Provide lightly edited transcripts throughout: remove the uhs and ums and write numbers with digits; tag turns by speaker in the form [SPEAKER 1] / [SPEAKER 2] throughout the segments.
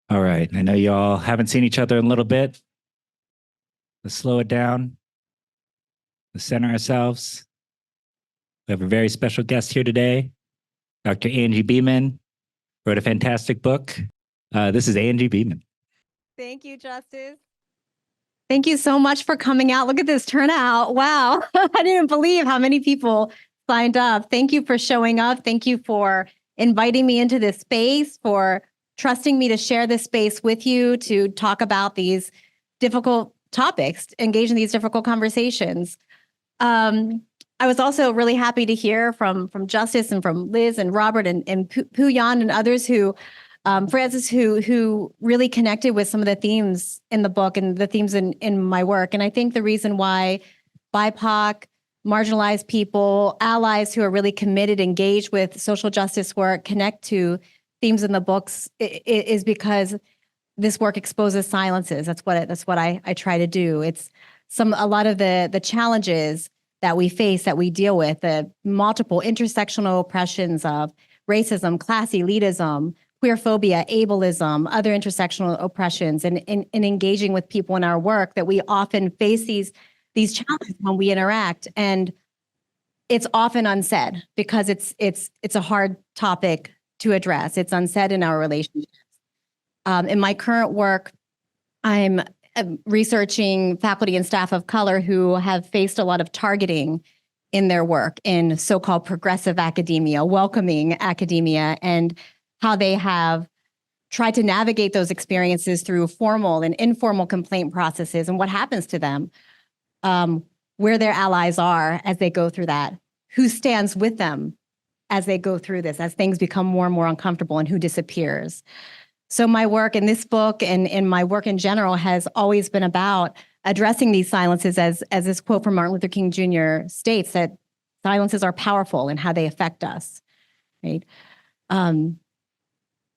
[SPEAKER 1] All right. I know you all haven't seen each other in a little bit. Let's slow it down. Let's center ourselves. We have a very special guest here today. Dr. Angie Beeman wrote a fantastic book. This is Angie Beeman.
[SPEAKER 2] Thank you, Justice. Thank you so much for coming out. Look at this turnout. Wow. I didn't believe how many people signed up. Thank you for showing up. Thank you for inviting me into this space, for trusting me to share this space with you to talk about these difficult topics, engage in these difficult conversations. I was also really happy to hear from Justice and from Liz and Robert and Puyan and others who Francis, who really connected with some of the themes in the book and the themes in my work. And I think the reason why BIPOC, marginalized people, allies who are really committed, engaged with social justice work, connect to themes in the books is because this work exposes silences. That's what I try to do. It's a lot of the challenges that we face, that we deal with, the multiple intersectional oppressions of racism, class elitism, queerphobia, ableism, other intersectional oppressions, and engaging with people in our work, that we often face these challenges when we interact. And it's often unsaid because it's a hard topic to address. It's unsaid in our relationships. In my current work, I'm researching faculty and staff of color who have faced a lot of targeting in their work in so-called progressive academia, welcoming academia, and how they have tried to navigate those experiences through formal and informal complaint processes, and what happens to them, where their allies are as they go through that, who stands with them as they go through this, as things become more and more uncomfortable, and who disappears. So my work in this book and in my work in general has always been about addressing these silences, as this quote from Martin Luther King Jr. states, that silences are powerful in how they affect us, right?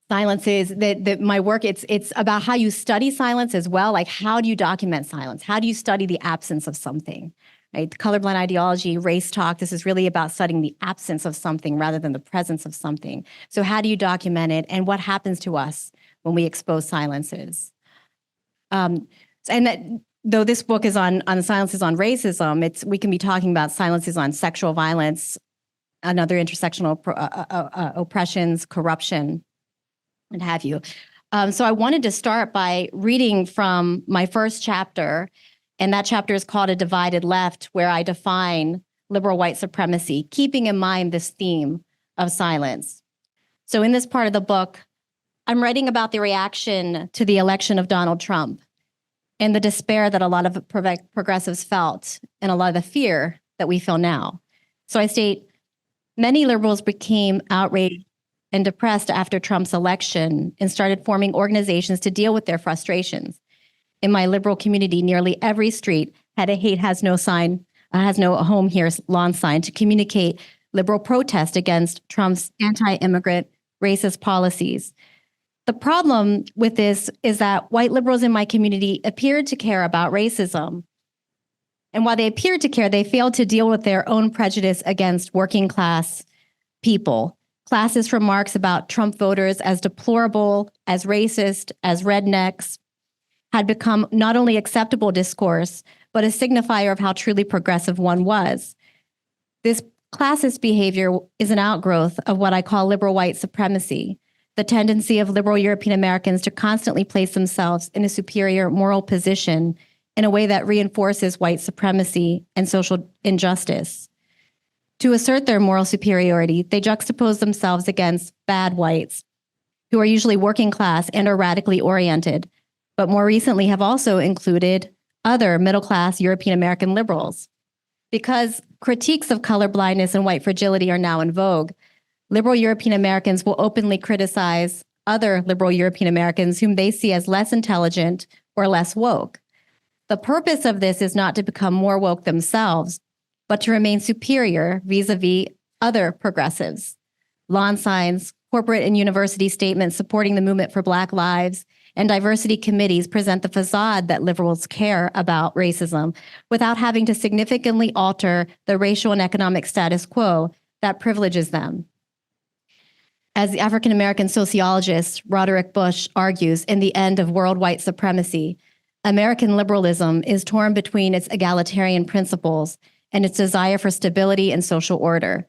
[SPEAKER 2] Silences, that my work, it's about how you study silence as well. Like, how do you document silence? How do you study the absence of something, right? The colorblind ideology, race talk, this is really about studying the absence of something rather than the presence of something. So how do you document it, and what happens to us when we expose silences? And that, though this book is on silences on racism, we can be talking about silences on sexual violence and other intersectional oppressions, corruption, what have you. So I wanted to start by reading from my first chapter, and that chapter is called A Divided Left, where I define liberal white supremacy, keeping in mind this theme of silence. So in this part of the book, I'm writing about the reaction to the election of Donald Trump and the despair that a lot of progressives felt, and a lot of the fear that we feel now. So I state, many liberals became outraged and depressed after Trump's election and started forming organizations to deal with their frustrations. In my liberal community, nearly every street had a hate has no home here lawn sign to communicate liberal protest against Trump's anti-immigrant racist policies. The problem with this is that white liberals in my community appeared to care about racism. And while they appeared to care, they failed to deal with their own prejudice against working class people. Classist remarks about Trump voters as deplorable, as racist, as rednecks had become not only acceptable discourse, but a signifier of how truly progressive one was. This classist behavior is an outgrowth of what I call liberal white supremacy, the tendency of liberal European Americans to constantly place themselves in a superior moral position in a way that reinforces white supremacy and social injustice. To assert their moral superiority, they juxtapose themselves against bad whites, who are usually working class and are radically oriented, but more recently have also included other middle-class European American liberals. Because critiques of colorblindness and white fragility are now in vogue, liberal European Americans will openly criticize other liberal European Americans whom they see as less intelligent or less woke. The purpose of this is not to become more woke themselves, but to remain superior vis-a-vis other progressives. Lawn signs, corporate and university statements supporting the movement for Black lives, and diversity committees present the facade that liberals care about racism without having to significantly alter the racial and economic status quo that privileges them. As the African-American sociologist Roderick Bush argues in The End of World White Supremacy, American liberalism is torn between its egalitarian principles and its desire for stability and social order.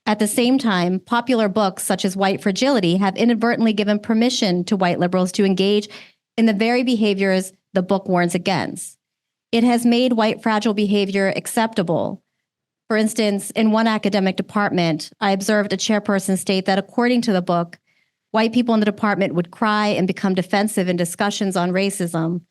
[SPEAKER 2] At the same time, popular books such as White Fragility have inadvertently given permission to white liberals to engage in the very behaviors the book warns against. It has made white fragile behavior acceptable. For instance, in one academic department, I observed a chairperson state that according to the book, white people in the department would cry and become defensive in discussions on racism.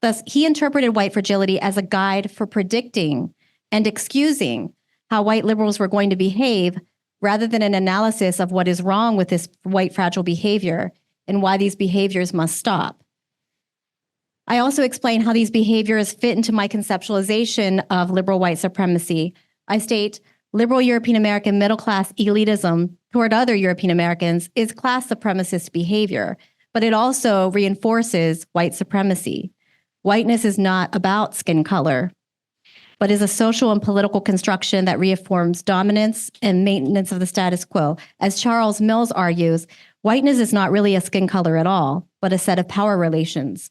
[SPEAKER 2] Thus, he interpreted white fragility as a guide for predicting and excusing how white liberals were going to behave rather than an analysis of what is wrong with this white fragile behavior and why these behaviors must stop. I also explain how these behaviors fit into my conceptualization of liberal white supremacy. I state, liberal European American middle-class elitism toward other European Americans is class supremacist behavior, but it also reinforces white supremacy. Whiteness is not about skin color, but is a social and political construction that reaffirms dominance and maintenance of the status quo. As Charles Mills argues, whiteness is not really a skin color at all, but a set of power relations.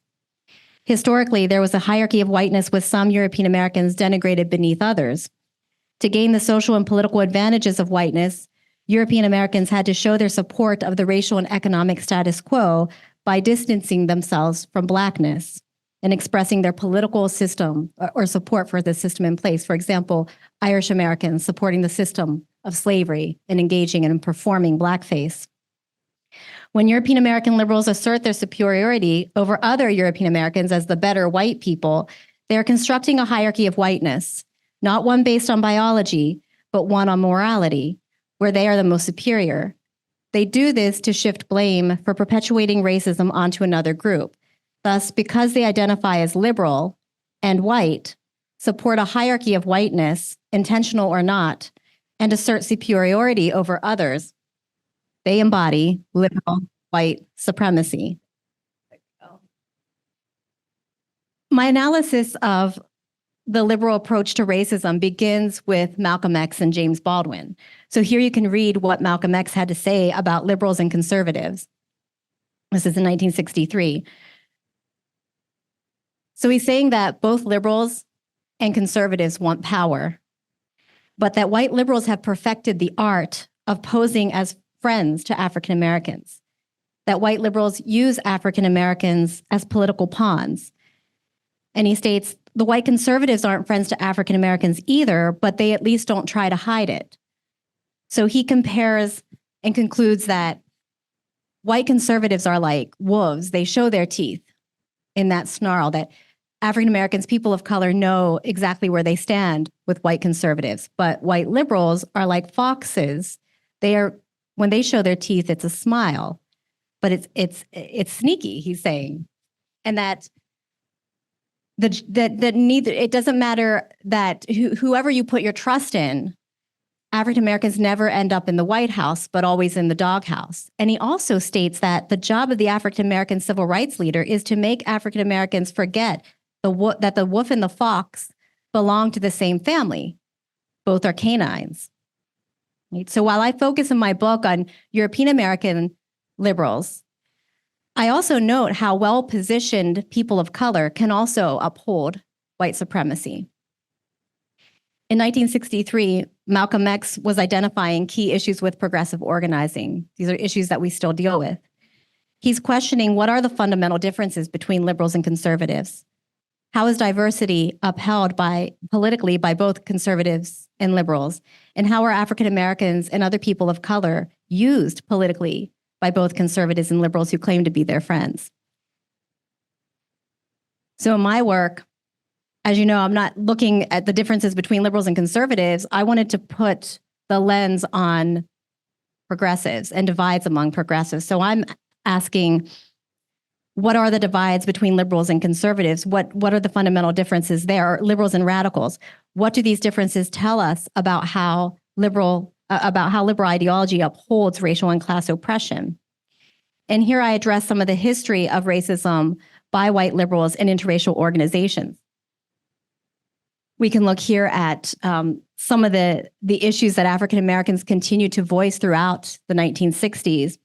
[SPEAKER 2] Historically, there was a hierarchy of whiteness with some European Americans denigrated beneath others. To gain the social and political advantages of whiteness, European Americans had to show their support of the racial and economic status quo by distancing themselves from Blackness and expressing their political system or support for the system in place. For example, Irish Americans supporting the system of slavery and engaging in performing blackface. When European American liberals assert their superiority over other European Americans as the better white people, they are constructing a hierarchy of whiteness, not one based on biology, but one on morality, where they are the most superior. They do this to shift blame for perpetuating racism onto another group. Thus, because they identify as liberal and white, support a hierarchy of whiteness, intentional or not, and assert superiority over others, they embody liberal white supremacy. My analysis of the liberal approach to racism begins with Malcolm X and James Baldwin. So here you can read what Malcolm X had to say about liberals and conservatives. This is in 1963. So he's saying that both liberals and conservatives want power, but that white liberals have perfected the art of posing as friends to African Americans, that white liberals use African Americans as political pawns. And he states, the white conservatives aren't friends to African Americans either, but they at least don't try to hide it. So he compares and concludes that white conservatives are like wolves. They show their teeth in that snarl, that African Americans, people of color, know exactly where they stand with white conservatives, but white liberals are like foxes. When they show their teeth, it's a smile, but it's sneaky, he's saying. And that neither, it doesn't matter that whoever you put your trust in, African Americans never end up in the White House, but always in the doghouse. And he also states that the job of the African American civil rights leader is to make African Americans forget that the wolf and the fox belong to the same family. Both are canines. Right? So while I focus in my book on European American liberals, I also note how well-positioned people of color can also uphold white supremacy. In 1963, Malcolm X was identifying key issues with progressive organizing. These are issues that we still deal with. He's questioning what are the fundamental differences between liberals and conservatives? How is diversity upheld politically by both conservatives and liberals? And how are African Americans and other people of color used politically by both conservatives and liberals who claim to be their friends? So in my work, as you know, I'm not looking at the differences between liberals and conservatives. I wanted to put the lens on progressives and divides among progressives. So I'm asking, what are the divides between liberals and conservatives? What are the fundamental differences there? Liberals and radicals. What do these differences tell us about how liberal ideology upholds racial and class oppression? And here I address some of the history of racism by white liberals and interracial organizations. We can look here at some of the issues that African Americans continued to voice throughout the 1960s.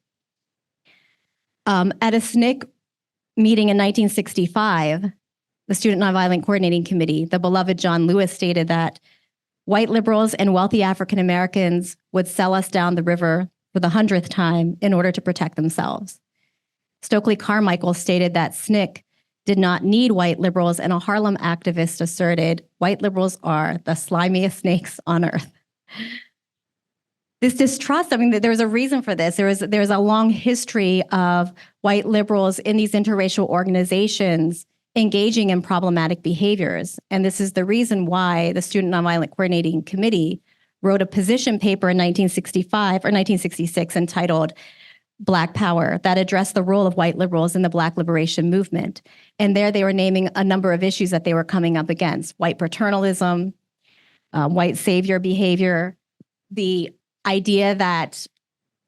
[SPEAKER 2] At a SNCC meeting in 1965, the Student Nonviolent Coordinating Committee, the beloved John Lewis, stated that white liberals and wealthy African Americans would sell us down the river for the 100th time in order to protect themselves. Stokely Carmichael stated that SNCC did not need white liberals, and a Harlem activist asserted, white liberals are the slimiest snakes on earth. This distrust, I mean, there's a reason for this. There's a long history of white liberals in these interracial organizations engaging in problematic behaviors. And this is the reason why the Student Nonviolent Coordinating Committee wrote a position paper in 1965 or 1966 entitled Black Power that addressed the role of white liberals in the Black liberation movement. And there they were naming a number of issues that they were coming up against: white paternalism, white savior behavior, the idea that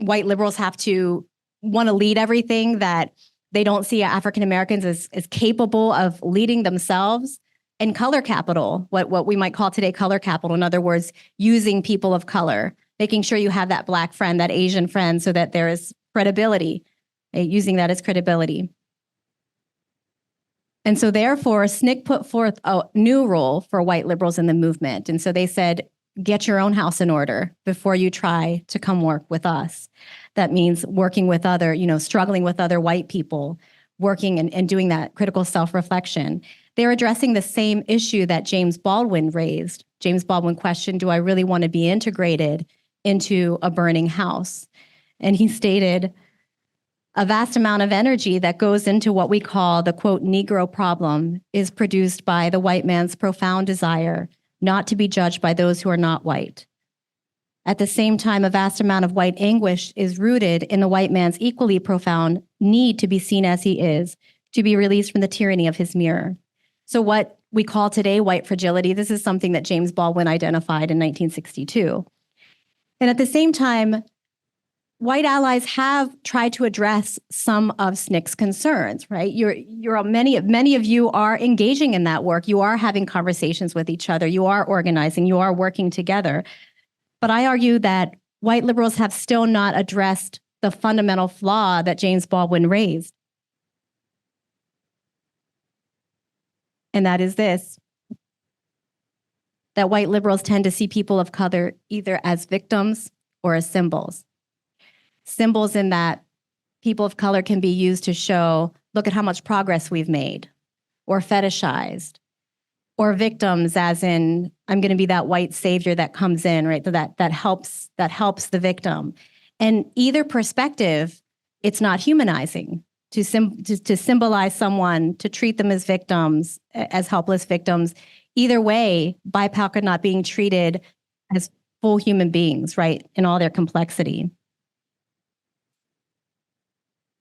[SPEAKER 2] white liberals have to want to lead everything, that they don't see African Americans as capable of leading themselves, and color capital, what we might call today color capital. In other words, using people of color, making sure you have that Black friend, that Asian friend, so that there is credibility, using that as credibility. And so therefore, SNCC put forth a new role for white liberals in the movement. And so they said, get your own house in order before you try to come work with us. That means working with other, struggling with other white people, working and doing that critical self-reflection. They're addressing the same issue that James Baldwin raised. James Baldwin questioned, do I really want to be integrated into a burning house? And he stated, a vast amount of energy that goes into what we call the, quote, Negro problem is produced by the white man's profound desire not to be judged by those who are not white. At the same time, a vast amount of white anguish is rooted in the white man's equally profound need to be seen as he is, to be released from the tyranny of his mirror. So what we call today white fragility, this is something that James Baldwin identified in 1962. And at the same time, white allies have tried to address some of SNCC's concerns, right? Many of you are engaging in that work. You are having conversations with each other. You are organizing. You are working together. But I argue that white liberals have still not addressed the fundamental flaw that James Baldwin raised. And that is this, that white liberals tend to see people of color either as victims or as symbols. Symbols in that people of color can be used to show, look at how much progress we've made, or fetishized, or victims as in, I'm going to be that white savior that comes in, right? That helps the victim. And either perspective, it's not humanizing to symbolize someone, to treat them as victims, as helpless victims. Either way, BIPOC are not being treated as full human beings, right? In all their complexity.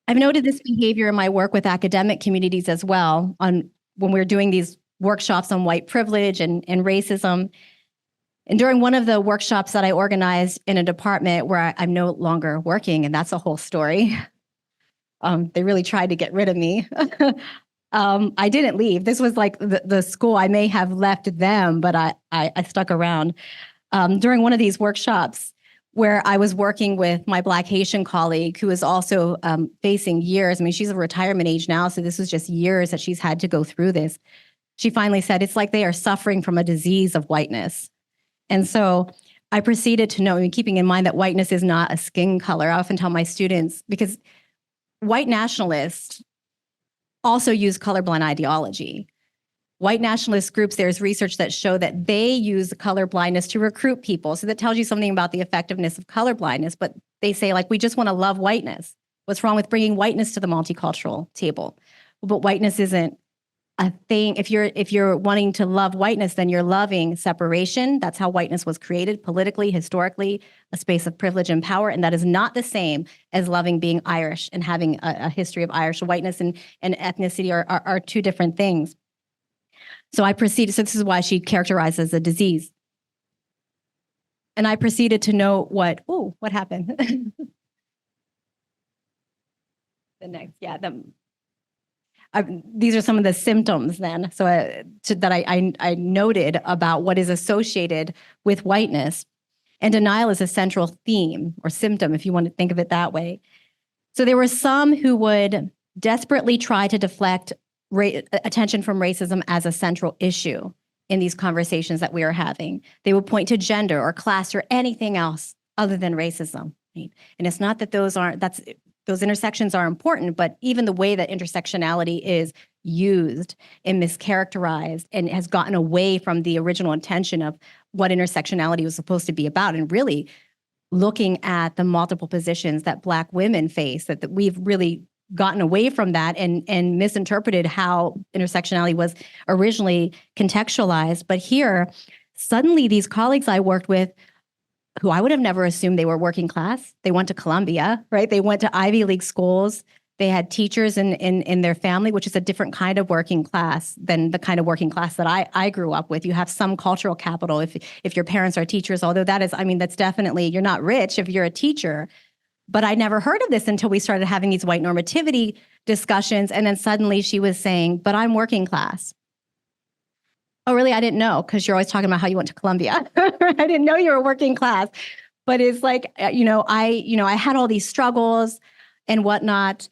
[SPEAKER 2] I've noted this behavior in my work with academic communities as well, when we're doing these workshops on white privilege and racism. And during one of the workshops that I organized in a department where I'm no longer working, and that's a whole story. They really tried to get rid of me. I didn't leave. This was like the school. I may have left them, but I stuck around. During one of these workshops, where I was working with my Black Haitian colleague who is also facing years. I mean, she's a retirement age now, so this was just years that she's had to go through this. She finally said, it's like they are suffering from a disease of whiteness. And so I proceeded to know, keeping in mind that whiteness is not a skin color. I often tell my students, because white nationalists also use colorblind ideology. White nationalist groups, there's research that show that they use color blindness to recruit people. So that tells you something about the effectiveness of color blindness. But they say, like, we just want to love whiteness. What's wrong with bringing whiteness to the multicultural table? But whiteness isn't a thing. If you're wanting to love whiteness, then you're loving separation. That's how whiteness was created politically, historically, a space of privilege and power. And that is not the same as loving being Irish and having a history of Irish. Whiteness and ethnicity are two different things. So I proceeded, so this is why she characterized as a disease. And I proceeded to know what happened? The next, yeah. these are some of the symptoms then. So that I noted about what is associated with whiteness. And denial is a central theme or symptom, if you want to think of it that way. So there were some who would desperately try to deflect attention from racism as a central issue in these conversations that we are having. They would point to gender or class or anything else other than racism. Right? And it's not that those intersections are important, but even the way that intersectionality is used and mischaracterized and has gotten away from the original intention of what intersectionality was supposed to be about, and really looking at the multiple positions that Black women face, that we've really gotten away from that and misinterpreted how intersectionality was originally contextualized. But here, suddenly these colleagues I worked with, who I would have never assumed they were working class, they went to Columbia, right? They went to Ivy League schools. They had teachers in their family, which is a different kind of working class than the kind of working class that I grew up with. You have some cultural capital if your parents are teachers, although that's definitely, you're not rich if you're a teacher. But I never heard of this until we started having these white normativity discussions. And then suddenly she was saying, but I'm working class. Oh, really? I didn't know, because you're always talking about how you went to Columbia. I didn't know you were working class. But it's like, I had all these struggles and whatnot.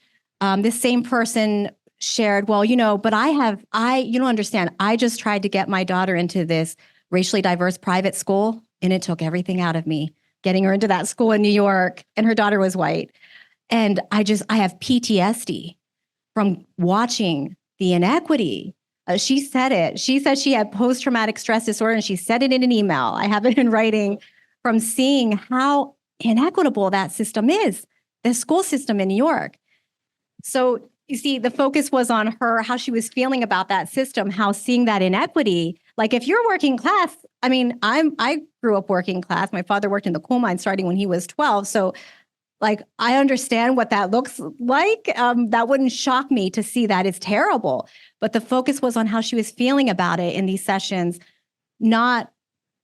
[SPEAKER 2] This same person shared, well, but you don't understand. I just tried to get my daughter into this racially diverse private school, and it took everything out of me, getting her into that school in New York, and her daughter was white. And I have PTSD from watching the inequity. She said it. She said she had post-traumatic stress disorder, and she said it in an email. I have it in writing, from seeing how inequitable that system is, the school system in New York. So you see, the focus was on her, how she was feeling about that system, how seeing that inequity, like if you're working class, I grew up working class. My father worked in the coal mine starting when he was 12. So like, I understand what that looks like. That wouldn't shock me to see that. It's terrible. But the focus was on how she was feeling about it in these sessions, not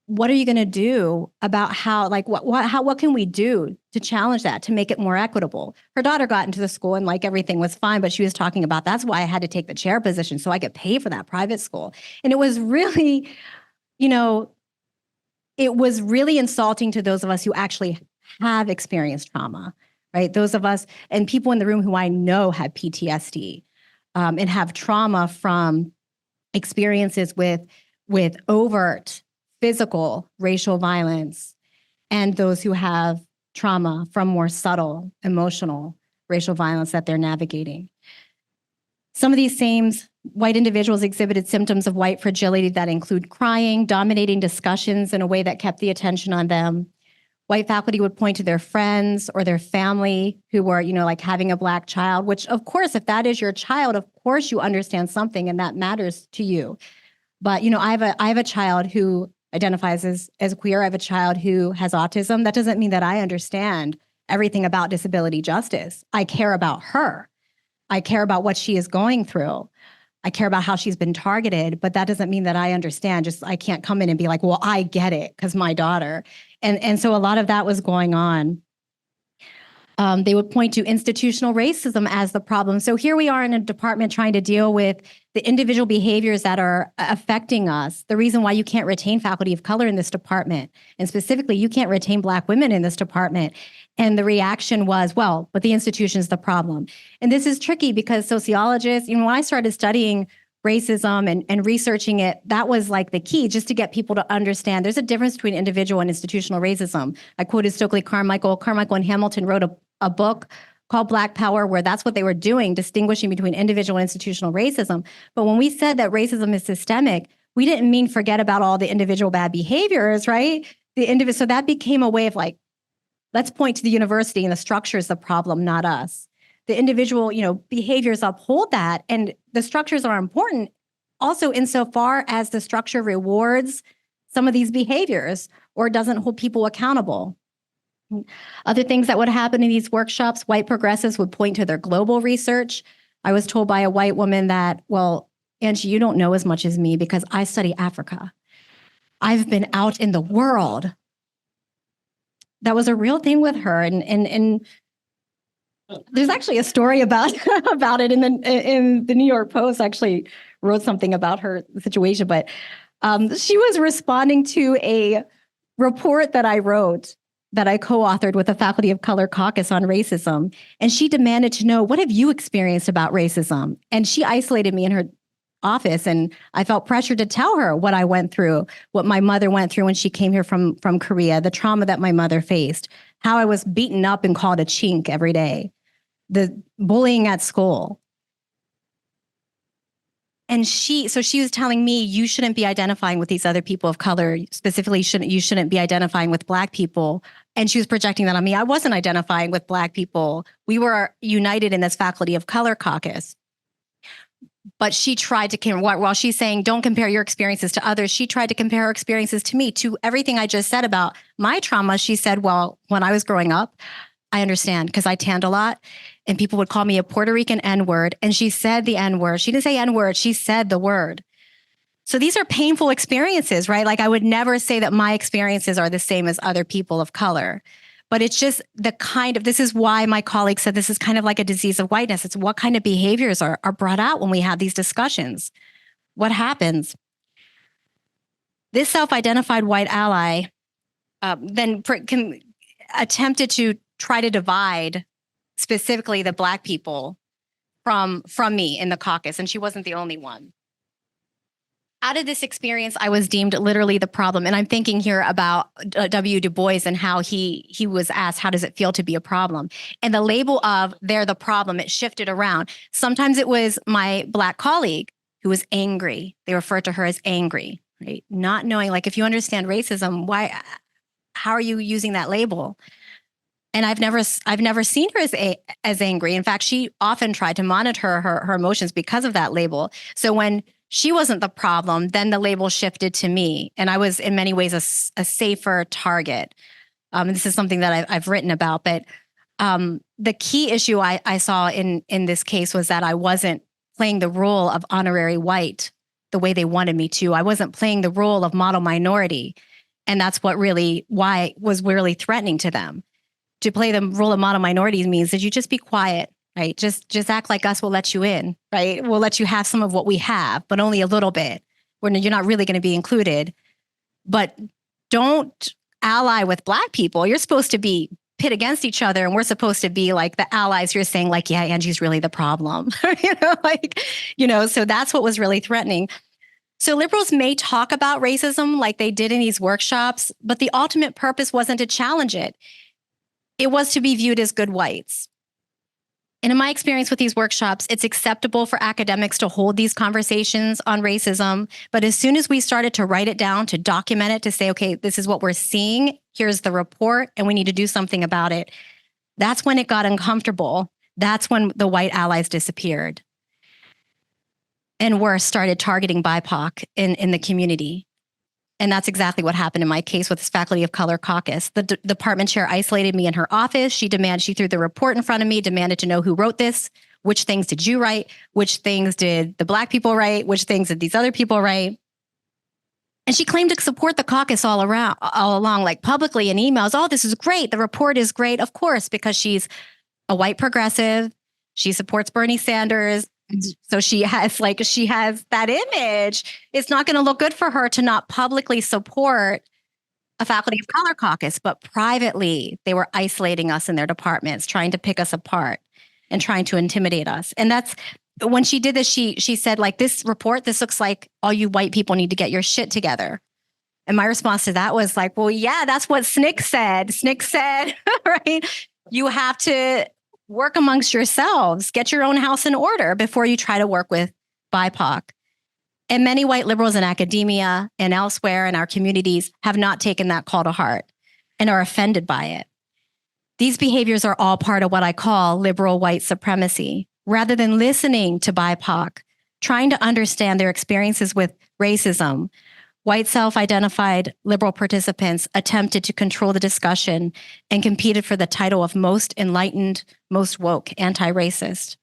[SPEAKER 2] what are you going to do about how, like, what can we do to challenge that, to make it more equitable? Her daughter got into the school and like everything was fine, but she was talking about, that's why I had to take the chair position so I could pay for that private school. And it was really, it was really insulting to those of us who actually have experienced trauma, right? Those of us and people in the room who I know have PTSD and have trauma from experiences with overt physical racial violence, and those who have trauma from more subtle emotional racial violence that they're navigating. Some of these same white individuals exhibited symptoms of white fragility that include crying, dominating discussions in a way that kept the attention on them. White faculty would point to their friends or their family who were, like having a Black child, which of course, if that is your child, of course you understand something and that matters to you. But, I have a child who identifies as queer. I have a child who has autism. That doesn't mean that I understand everything about disability justice. I care about her. I care about what she is going through. I care about how she's been targeted, but that doesn't mean that I understand. I can't come in and be like, well, I get it because my daughter. And so a lot of that was going on. They would point to institutional racism as the problem. So here we are in a department trying to deal with the individual behaviors that are affecting us. The reason why you can't retain faculty of color in this department, and specifically you can't retain Black women in this department. And the reaction was, well, but the institution's the problem. And this is tricky because sociologists, when I started studying racism and researching it, that was like the key, just to get people to understand there's a difference between individual and institutional racism. I quoted Stokely Carmichael. Carmichael and Hamilton wrote a book called Black Power, where that's what they were doing, distinguishing between individual and institutional racism. But when we said that racism is systemic, we didn't mean forget about all the individual bad behaviors, right? So that became a way of like, let's point to the university and the structure is the problem, not us. The individual, behaviors uphold that, and the structures are important also insofar as the structure rewards some of these behaviors or doesn't hold people accountable. Other things that would happen in these workshops, white progressives would point to their global research. I was told by a white woman that, well, Angie, you don't know as much as me because I study Africa. I've been out in the world. That was a real thing with her. And There's actually a story about about it in the New York Post. Actually, wrote something about her situation, but she was responding to a report that I wrote that I co-authored with the Faculty of Color Caucus on racism, and she demanded to know, what have you experienced about racism? And she isolated me in her office, and I felt pressured to tell her what I went through, what my mother went through when she came here from Korea, the trauma that my mother faced, how I was beaten up and called a chink every day, the bullying at school. And she was telling me, you shouldn't be identifying with these other people of color, specifically you shouldn't be identifying with Black people. And she was projecting that on me. I wasn't identifying with Black people. We were united in this Faculty of Color Caucus. But she tried to, while she's saying, don't compare your experiences to others, she tried to compare her experiences to me, to everything I just said about my trauma. She said, well, when I was growing up, I understand because I tanned a lot and people would call me a Puerto Rican N-word. And she said the N-word. She didn't say N-word. She said the word. So these are painful experiences, right? Like, I would never say that my experiences are the same as other people of color. But it's just this is why my colleague said this is kind of like a disease of whiteness. It's what kind of behaviors are brought out when we have these discussions. What happens? This self-identified white ally then attempted to try to divide specifically the Black people from me in the caucus, and she wasn't the only one. Out of this experience, I was deemed literally the problem. And I'm thinking here about W. Du Bois and how he was asked, how does it feel to be a problem? And the label of they're the problem, it shifted around. Sometimes it was my Black colleague who was angry. They referred to her as angry, right? Not knowing, like, if you understand racism, how are you using that label? And I've never seen her as angry. In fact, she often tried to monitor her emotions because of that label. So when she wasn't the problem, then the label shifted to me. And I was in many ways a safer target. This is something that I've written about. But the key issue I saw in this case was that I wasn't playing the role of honorary white the way they wanted me to. I wasn't playing the role of model minority. And that's why it was really threatening to them. To play the role of model minorities means that you just be quiet, right? Just act like us, we'll let you in, right? We'll let you have some of what we have, but only a little bit, when you're not really going to be included. But don't ally with Black people. You're supposed to be pit against each other, and we're supposed to be like the allies. You're saying, like, yeah, Angie's really the problem, so that's what was really threatening. So liberals may talk about racism like they did in these workshops, but the ultimate purpose wasn't to challenge it. It was to be viewed as good whites. And in my experience with these workshops, it's acceptable for academics to hold these conversations on racism. But as soon as we started to write it down, to document it, to say, okay, this is what we're seeing, here's the report, and we need to do something about it, that's when it got uncomfortable. That's when the white allies disappeared. And worse, started targeting BIPOC in the community. And that's exactly what happened in my case with this Faculty of Color Caucus. The department chair isolated me in her office. She threw the report in front of me, demanded to know who wrote this, which things did you write, which things did the Black people write, which things did these other people write. And she claimed to support the caucus all along, like publicly in emails. Oh, this is great. The report is great. Of course, because she's a white progressive. She supports Bernie Sanders. So she has that image. It's not going to look good for her to not publicly support a Faculty of Color Caucus, but privately they were isolating us in their departments, trying to pick us apart and trying to intimidate us. And that's when she did this, she said, like, this report, this looks like all you white people need to get your shit together. And my response to that was like, well, yeah, that's what SNCC said. SNCC said, right? You have to work amongst yourselves, get your own house in order before you try to work with BIPOC. And many white liberals in academia and elsewhere in our communities have not taken that call to heart and are offended by it. These behaviors are all part of what I call liberal white supremacy. Rather than listening to BIPOC, trying to understand their experiences with racism, white self-identified liberal participants attempted to control the discussion and competed for the title of most enlightened, most woke anti-racist.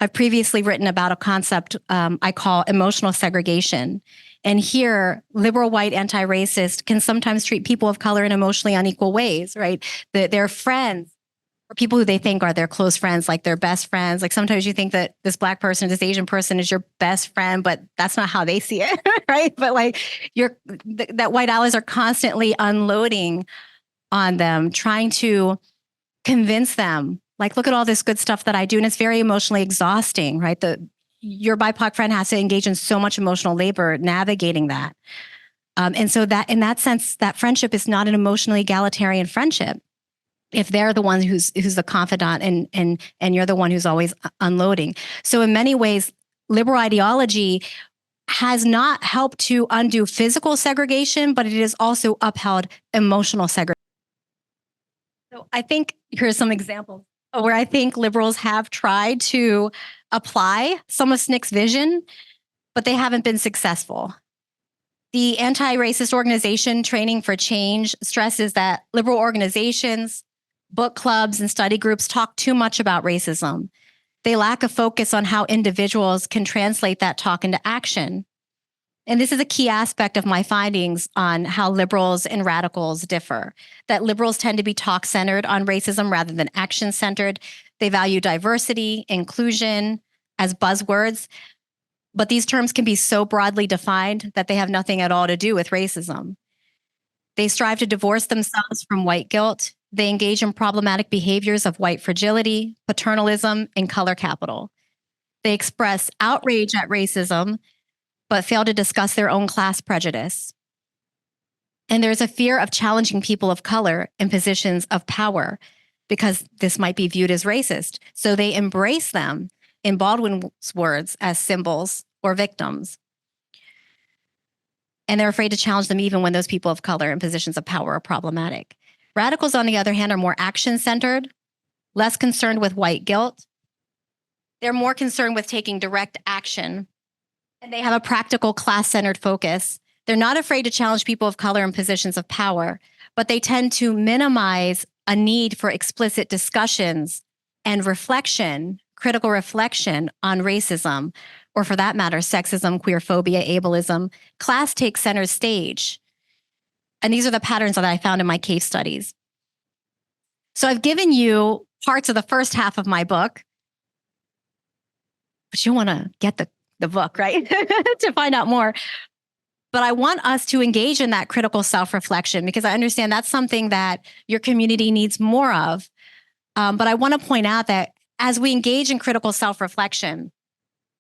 [SPEAKER 2] I've previously written about a concept I call emotional segregation. And here, liberal white anti-racist can sometimes treat people of color in emotionally unequal ways, right? Their friends or people who they think are their close friends, like their best friends. Like sometimes you think that this Black person, this Asian person is your best friend, but that's not how they see it, right? But like that white allies are constantly unloading on them, trying to convince them, like, look at all this good stuff that I do. And it's very emotionally exhausting, right? Your BIPOC friend has to engage in so much emotional labor navigating that. And so that in that sense, that friendship is not an emotionally egalitarian friendship. If they're the one who's the confidant and you're the one who's always unloading. So in many ways, liberal ideology has not helped to undo physical segregation, but it has also upheld emotional segregation. So I think here's some examples where I think liberals have tried to apply some of SNCC's vision, but they haven't been successful. The anti-racist organization Training for Change stresses that liberal organizations, book clubs, and study groups talk too much about racism. They lack a focus on how individuals can translate that talk into action. And this is a key aspect of my findings on how liberals and radicals differ, that liberals tend to be talk-centered on racism rather than action-centered. They value diversity, inclusion as buzzwords, but these terms can be so broadly defined that they have nothing at all to do with racism. They strive to divorce themselves from white guilt. They engage in problematic behaviors of white fragility, paternalism, and color capital. They express outrage at racism, but fail to discuss their own class prejudice. And there's a fear of challenging people of color in positions of power because this might be viewed as racist. So they embrace them, in Baldwin's words, as symbols or victims. And they're afraid to challenge them even when those people of color in positions of power are problematic. Radicals, on the other hand, are more action-centered, less concerned with white guilt. They're more concerned with taking direct action, and they have a practical class-centered focus. They're not afraid to challenge people of color in positions of power, but they tend to minimize a need for explicit discussions and reflection, critical reflection on racism, or for that matter, sexism, queerphobia, ableism. Class takes center stage. And these are the patterns that I found in my case studies. So I've given you parts of the first half of my book, but you want to get the book, right? To find out more. But I want us to engage in that critical self-reflection because I understand that's something that your community needs more of. But I want to point out that as we engage in critical self-reflection,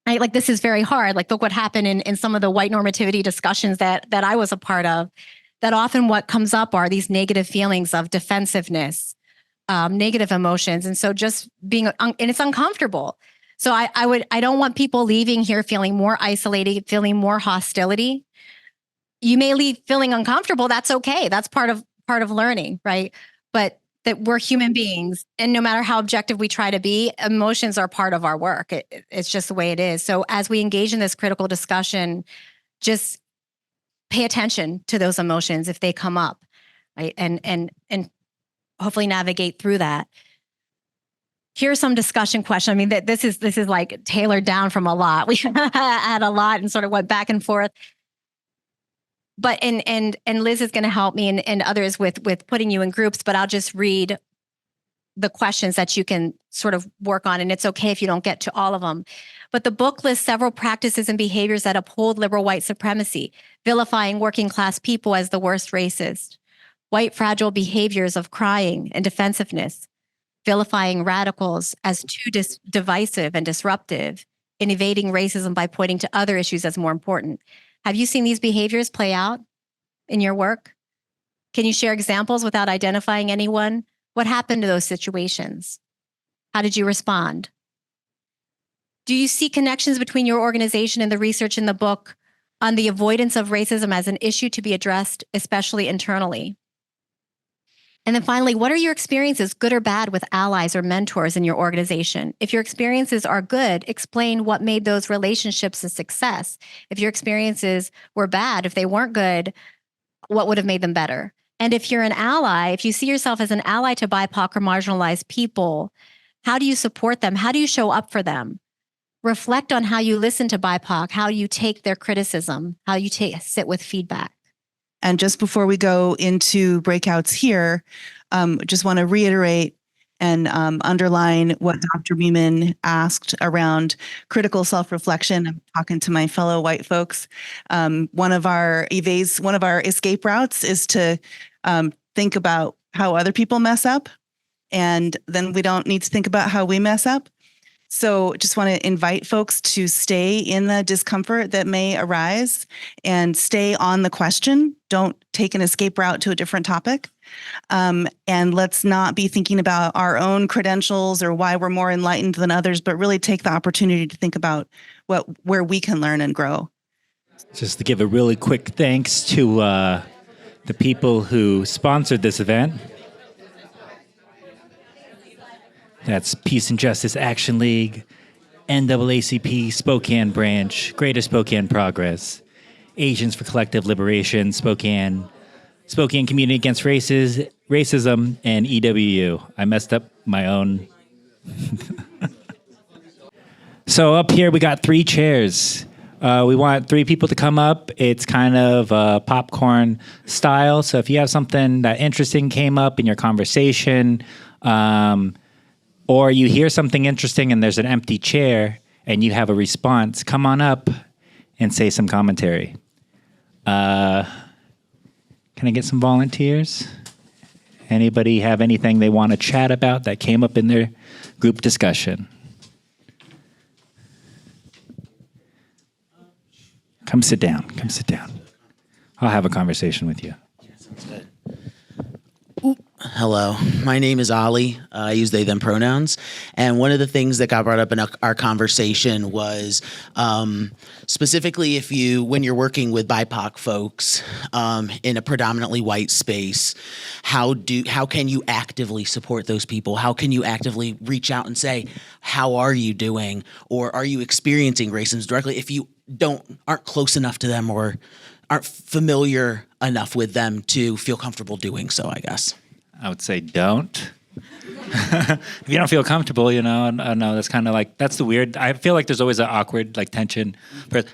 [SPEAKER 2] right, like this is very hard. Like look what happened in some of the white normativity discussions that I was a part of, that often what comes up are these negative feelings of defensiveness, negative emotions. And so just being, and it's uncomfortable. So I don't want people leaving here feeling more isolated, feeling more hostility. You may leave feeling uncomfortable. That's okay. That's part of learning, right? But that we're human beings, and no matter how objective we try to be, emotions are part of our work. It's just the way it is. So as we engage in this critical discussion, just pay attention to those emotions if they come up, right? And hopefully navigate through that. Here's some discussion question. I mean, this is like tailored down from a lot. We had a lot and sort of went back and forth. But and Liz is going to help me and others with putting you in groups, but I'll just read the questions that you can sort of work on, and it's okay if you don't get to all of them. But the book lists several practices and behaviors that uphold liberal white supremacy, vilifying working class people as the worst racist, white fragile behaviors of crying and defensiveness, vilifying radicals as too divisive and disruptive, and evading racism by pointing to other issues as more important. Have you seen these behaviors play out in your work? Can you share examples without identifying anyone? What happened to those situations? How did you respond? Do you see connections between your organization and the research in the book on the avoidance of racism as an issue to be addressed, especially internally? And then finally, what are your experiences, good or bad, with allies or mentors in your organization? If your experiences are good, explain what made those relationships a success. If your experiences were bad, if they weren't good, what would have made them better? And if you're an ally, if you see yourself as an ally to BIPOC or marginalized people, how do you support them? How do you show up for them? Reflect on how you listen to BIPOC, how you take their criticism, how you sit with feedback.
[SPEAKER 3] And just before we go into breakouts here, just want to reiterate, and underline what Dr. Beeman asked around critical self-reflection. I'm talking to my fellow white folks. One of our escape routes is to think about how other people mess up, and then we don't need to think about how we mess up. So just want to invite folks to stay in the discomfort that may arise and stay on the question. Don't take an escape route to a different topic. And let's not be thinking about our own credentials or why we're more enlightened than others, but really take the opportunity to think about where we can learn and grow.
[SPEAKER 1] Just to give a really quick thanks to the people who sponsored this event. That's Peace and Justice Action League, NAACP Spokane Branch, Greater Spokane Progress, Asians for Collective Liberation, Spokane Community Against Racism, and EWU. I messed up my own. So up here we got 3 chairs. We want 3 people to come up. It's kind of popcorn style. So if you have something that interesting came up in your conversation, or you hear something interesting and there's an empty chair and you have a response, come on up and say some commentary. Can I get some volunteers? Anybody have anything they want to chat about that came up in their group discussion? Come sit down. Come sit down. I'll have a conversation with you.
[SPEAKER 4] Sounds good. Hello, my name is Ali. I use they, them pronouns. And one of the things that got brought up in our conversation was specifically when you're working with BIPOC folks in a predominantly white space, how can you actively support those people? How can you actively reach out and say, how are you doing? Or are you experiencing racism directly if you aren't close enough to them or aren't familiar enough with them to feel comfortable doing so, I guess.
[SPEAKER 1] I would say don't. If you don't feel comfortable, I know that's kind of like, that's the weird, I feel like there's always an awkward like tension.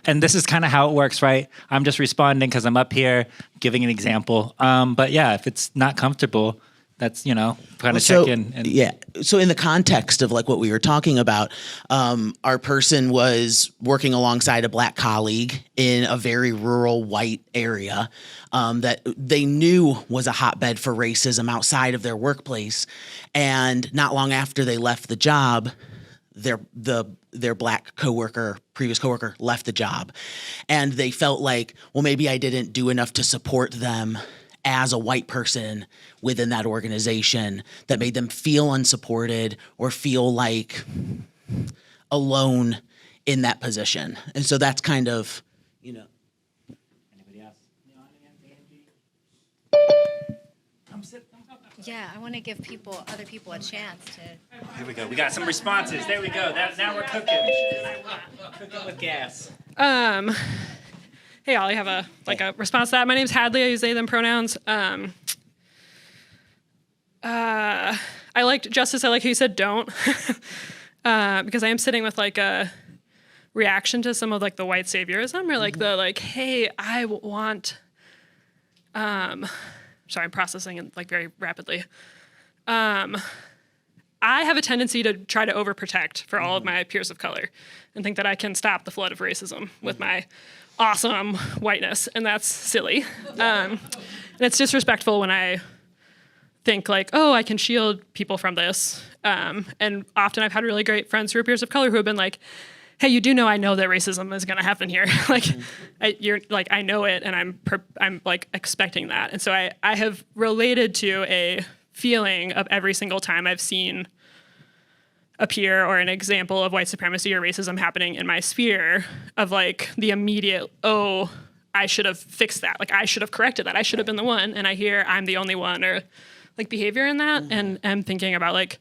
[SPEAKER 1] And this is kind of how it works, right? I'm just responding because I'm up here giving an example. But yeah, if it's not comfortable, that's, kind of check in.
[SPEAKER 4] Yeah. So in the context of like what we were talking about, our person was working alongside a Black colleague in a very rural white area that they knew was a hotbed for racism outside of their workplace. And not long after they left the job, their Black previous coworker left the job. And they felt like, well, maybe I didn't do enough to support them as a white person within that organization, that made them feel unsupported or feel like alone in that position. And so that's kind of, Anybody
[SPEAKER 1] else?
[SPEAKER 2] Yeah, I want to give other people a chance to.
[SPEAKER 1] Here we go. We got some responses. There we go. Now we're cooking. Cooking with gas.
[SPEAKER 5] Hey, Ollie, have a response to that. My name's Hadley. I use they, them pronouns. I liked Justice. I like how you said don't, because I am sitting with like a reaction to some of like the white saviorism or like the like, hey, I want. Sorry, I'm processing it like very rapidly. I have a tendency to try to overprotect for all of my peers of color and think that I can stop the flood of racism with my awesome whiteness, and that's silly. And it's disrespectful when I think like, oh, I can shield people from this. And often I've had really great friends who are peers of color who have been like, hey, you do know I know that racism is going to happen here. Like, I know it, and I'm like expecting that. And so I have related to a feeling of every single time I've seen a peer or an example of white supremacy or racism happening in my sphere of like the immediate, oh, I should have fixed that. Like I should have corrected that. I should have been the one. And I hear I'm the only one or like behavior in that. And I'm thinking about like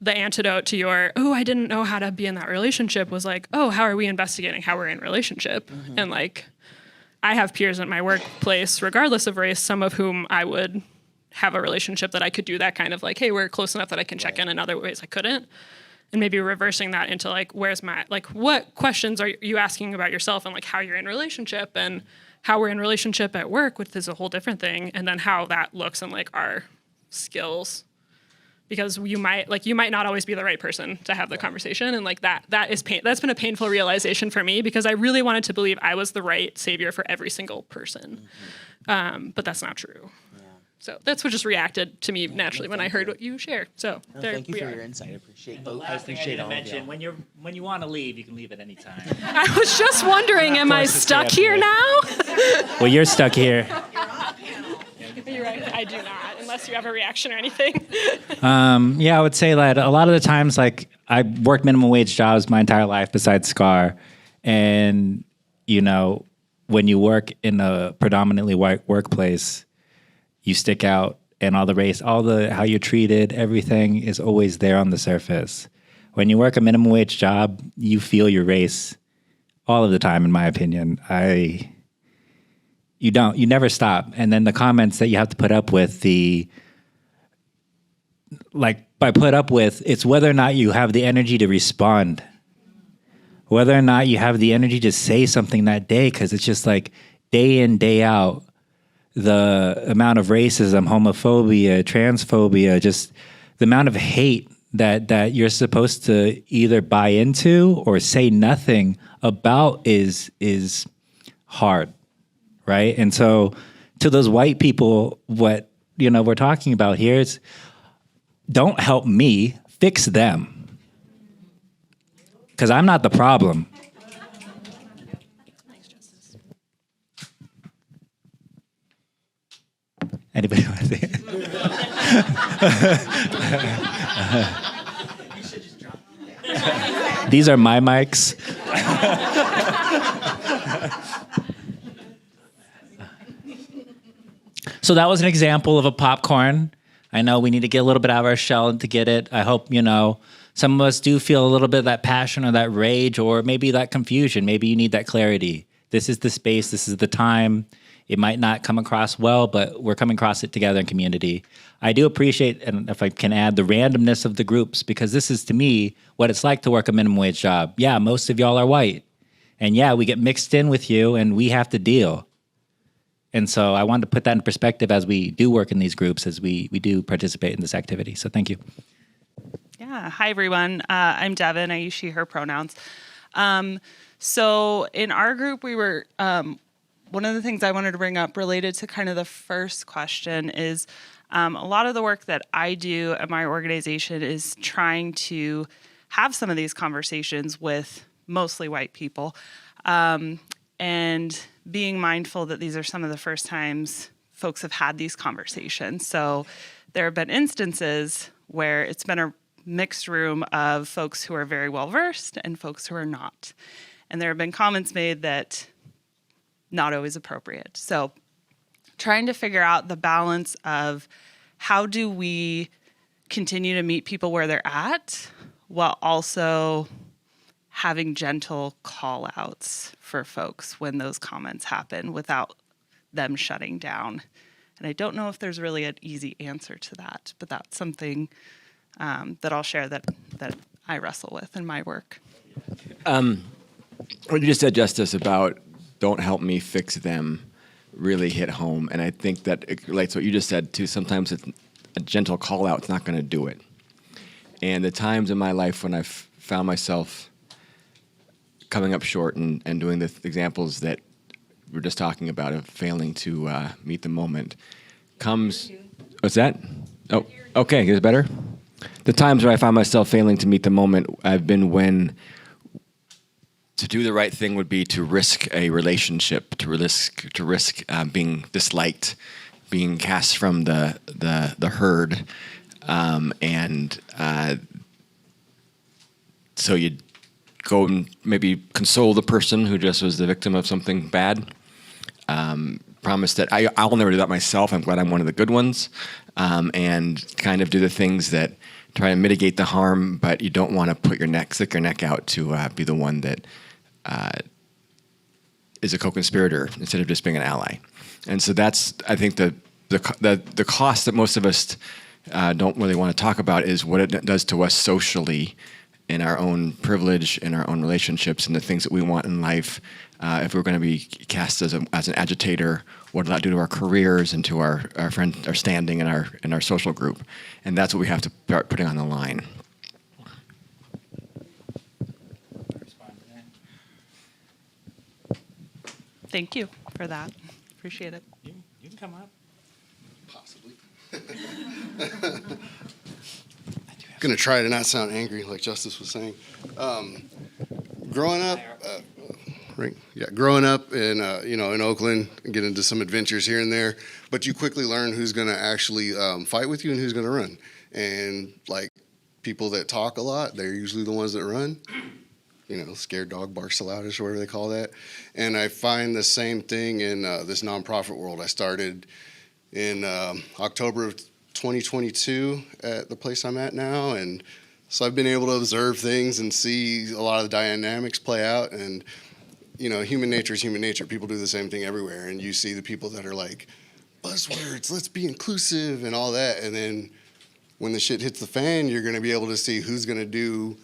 [SPEAKER 5] the antidote to your, oh, I didn't know how to be in that relationship was like, oh, how are we investigating how we're in relationship? And like, I have peers at my workplace, regardless of race, some of whom I would have a relationship that I could do that kind of like, hey, we're close enough that I can check in other ways I couldn't. And maybe reversing that into like, where's my, like, what questions are you asking about yourself and like how you're in relationship and how we're in relationship at work, which is a whole different thing. And then how that looks in like our skills because you might not always be the right person to have the conversation. And like that's been a painful realization for me, because I really wanted to believe I was the right savior for every single person. But that's not true. So that's what just reacted to me naturally when I heard what you shared. So
[SPEAKER 4] Thank you for your insight. I appreciate both. I appreciate all of you.
[SPEAKER 1] When you want to leave, you can leave at any time.
[SPEAKER 5] I was just wondering, am I stuck here now?
[SPEAKER 1] Well, you're stuck here.
[SPEAKER 5] You're right. I do not, unless you have a reaction or anything.
[SPEAKER 1] Yeah, I would say that a lot of the times, like, I worked minimum wage jobs my entire life besides SCAR. And, you know, when you work in a predominantly white workplace, you stick out, and all the race, how you're treated, everything is always there on the surface. When you work a minimum wage job, you feel your race all of the time, in my opinion. You never stop. And then the comments that you have to put up with, it's whether or not you have the energy to respond, whether or not you have the energy to say something that day, because it's just like day in, day out, the amount of racism, homophobia, transphobia, just the amount of hate that you're supposed to either buy into or say nothing about is hard, right? And so to those white people, what we're talking about here is, don't help me, fix them. Because I'm not the problem. Anybody want to say it? These are my mics. So that was an example of a popcorn. I know we need to get a little bit out of our shell to get it. I hope, some of us do feel a little bit of that passion or that rage, or maybe that confusion. Maybe you need that clarity. This is the space. This is the time. It might not come across well, but we're coming across it together in community. I do appreciate, and if I can add, the randomness of the groups, because this is, to me, what it's like to work a minimum wage job. Yeah, most of y'all are white. And yeah, we get mixed in with you, and we have to deal. And so I wanted to put that in perspective as we do work in these groups, as we do participate in this activity. So thank you.
[SPEAKER 6] Yeah. Hi, everyone. I'm Devin. I use she, her pronouns. So in our group, we were... one of the things I wanted to bring up related to kind of the first question is a lot of the work that I do at my organization is trying to have some of these conversations with mostly white people, and being mindful that these are some of the first times folks have had these conversations. So there have been instances where it's been a mixed room of folks who are very well versed and folks who are not. And there have been comments made that not always appropriate. So trying to figure out the balance of how do we continue to meet people where they're at while also having gentle call outs for folks when those comments happen without them shutting down. And I don't know if there's really an easy answer to that, but that's something that I'll share that I wrestle with in my work.
[SPEAKER 7] What you just said, Justice, about don't help me, fix them, really hit home. And I think that it relates to what you just said, too. Sometimes it's a gentle call out, it's not going to do it. And the times in my life when I've found myself coming up short and doing the examples that we're just talking about of failing to meet the moment comes... What's that? Oh, okay, is it better? The times where I find myself failing to meet the moment have been when to do the right thing would be to risk a relationship, to risk being disliked, being cast from the herd, and so you'd go and maybe console the person who just was the victim of something bad. Promise that I'll never do that myself. I'm glad I'm one of the good ones, and kind of do the things that try to mitigate the harm, but you don't want to stick your neck out to be the one that is a co-conspirator instead of just being an ally. And so that's, I think, the cost that most of us don't really want to talk about is what it does to us socially in our own privilege, in our own relationships, and the things that we want in life. If we're going to be cast as an agitator, what does that do to our careers and to our standing in our social group? And that's what we have to start putting on the line.
[SPEAKER 6] Thank you for that. Appreciate it.
[SPEAKER 1] You can come up.
[SPEAKER 8] Possibly. Gonna try to not sound angry, like Justice was saying. Growing up, growing up in in Oakland, and get into some adventures here and there, but you quickly learn who's gonna actually fight with you and who's gonna run. And like people that talk a lot, they're usually the ones that run. Scared dog barks the loudest, or whatever they call that. And I find the same thing in this nonprofit world. I started in October of 2022 at the place I'm at now, and so I've been able to observe things and see a lot of the dynamics play out. And human nature is human nature. People do the same thing everywhere, and you see the people that are like buzzwords, let's be inclusive and all that, and then when the shit hits the fan, you're going to be able to see who's going to do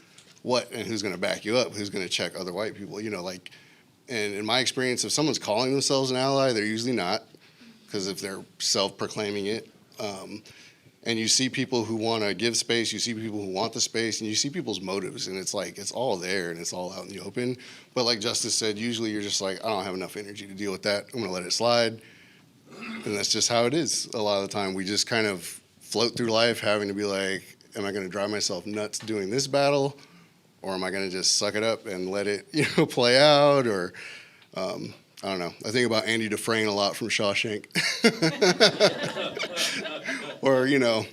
[SPEAKER 8] what and who's going to back you up, who's going to check other white people. And in my experience, if someone's calling themselves an ally, they're usually not, because if they're self-proclaiming it. And you see people who want to give space, you see people who want the space, and you see people's motives, and it's all there and it's all out in the open. But like Justice said, usually you're just like, I don't have enough energy to deal with that. I'm going to let it slide. And that's just how it is a lot of the time. We just kind of float through life having to be like, am I going to drive myself nuts doing this battle? Or am I going to just suck it up and let it play out? Or I don't know. I think about Andy Dufresne a lot from Shawshank. Or,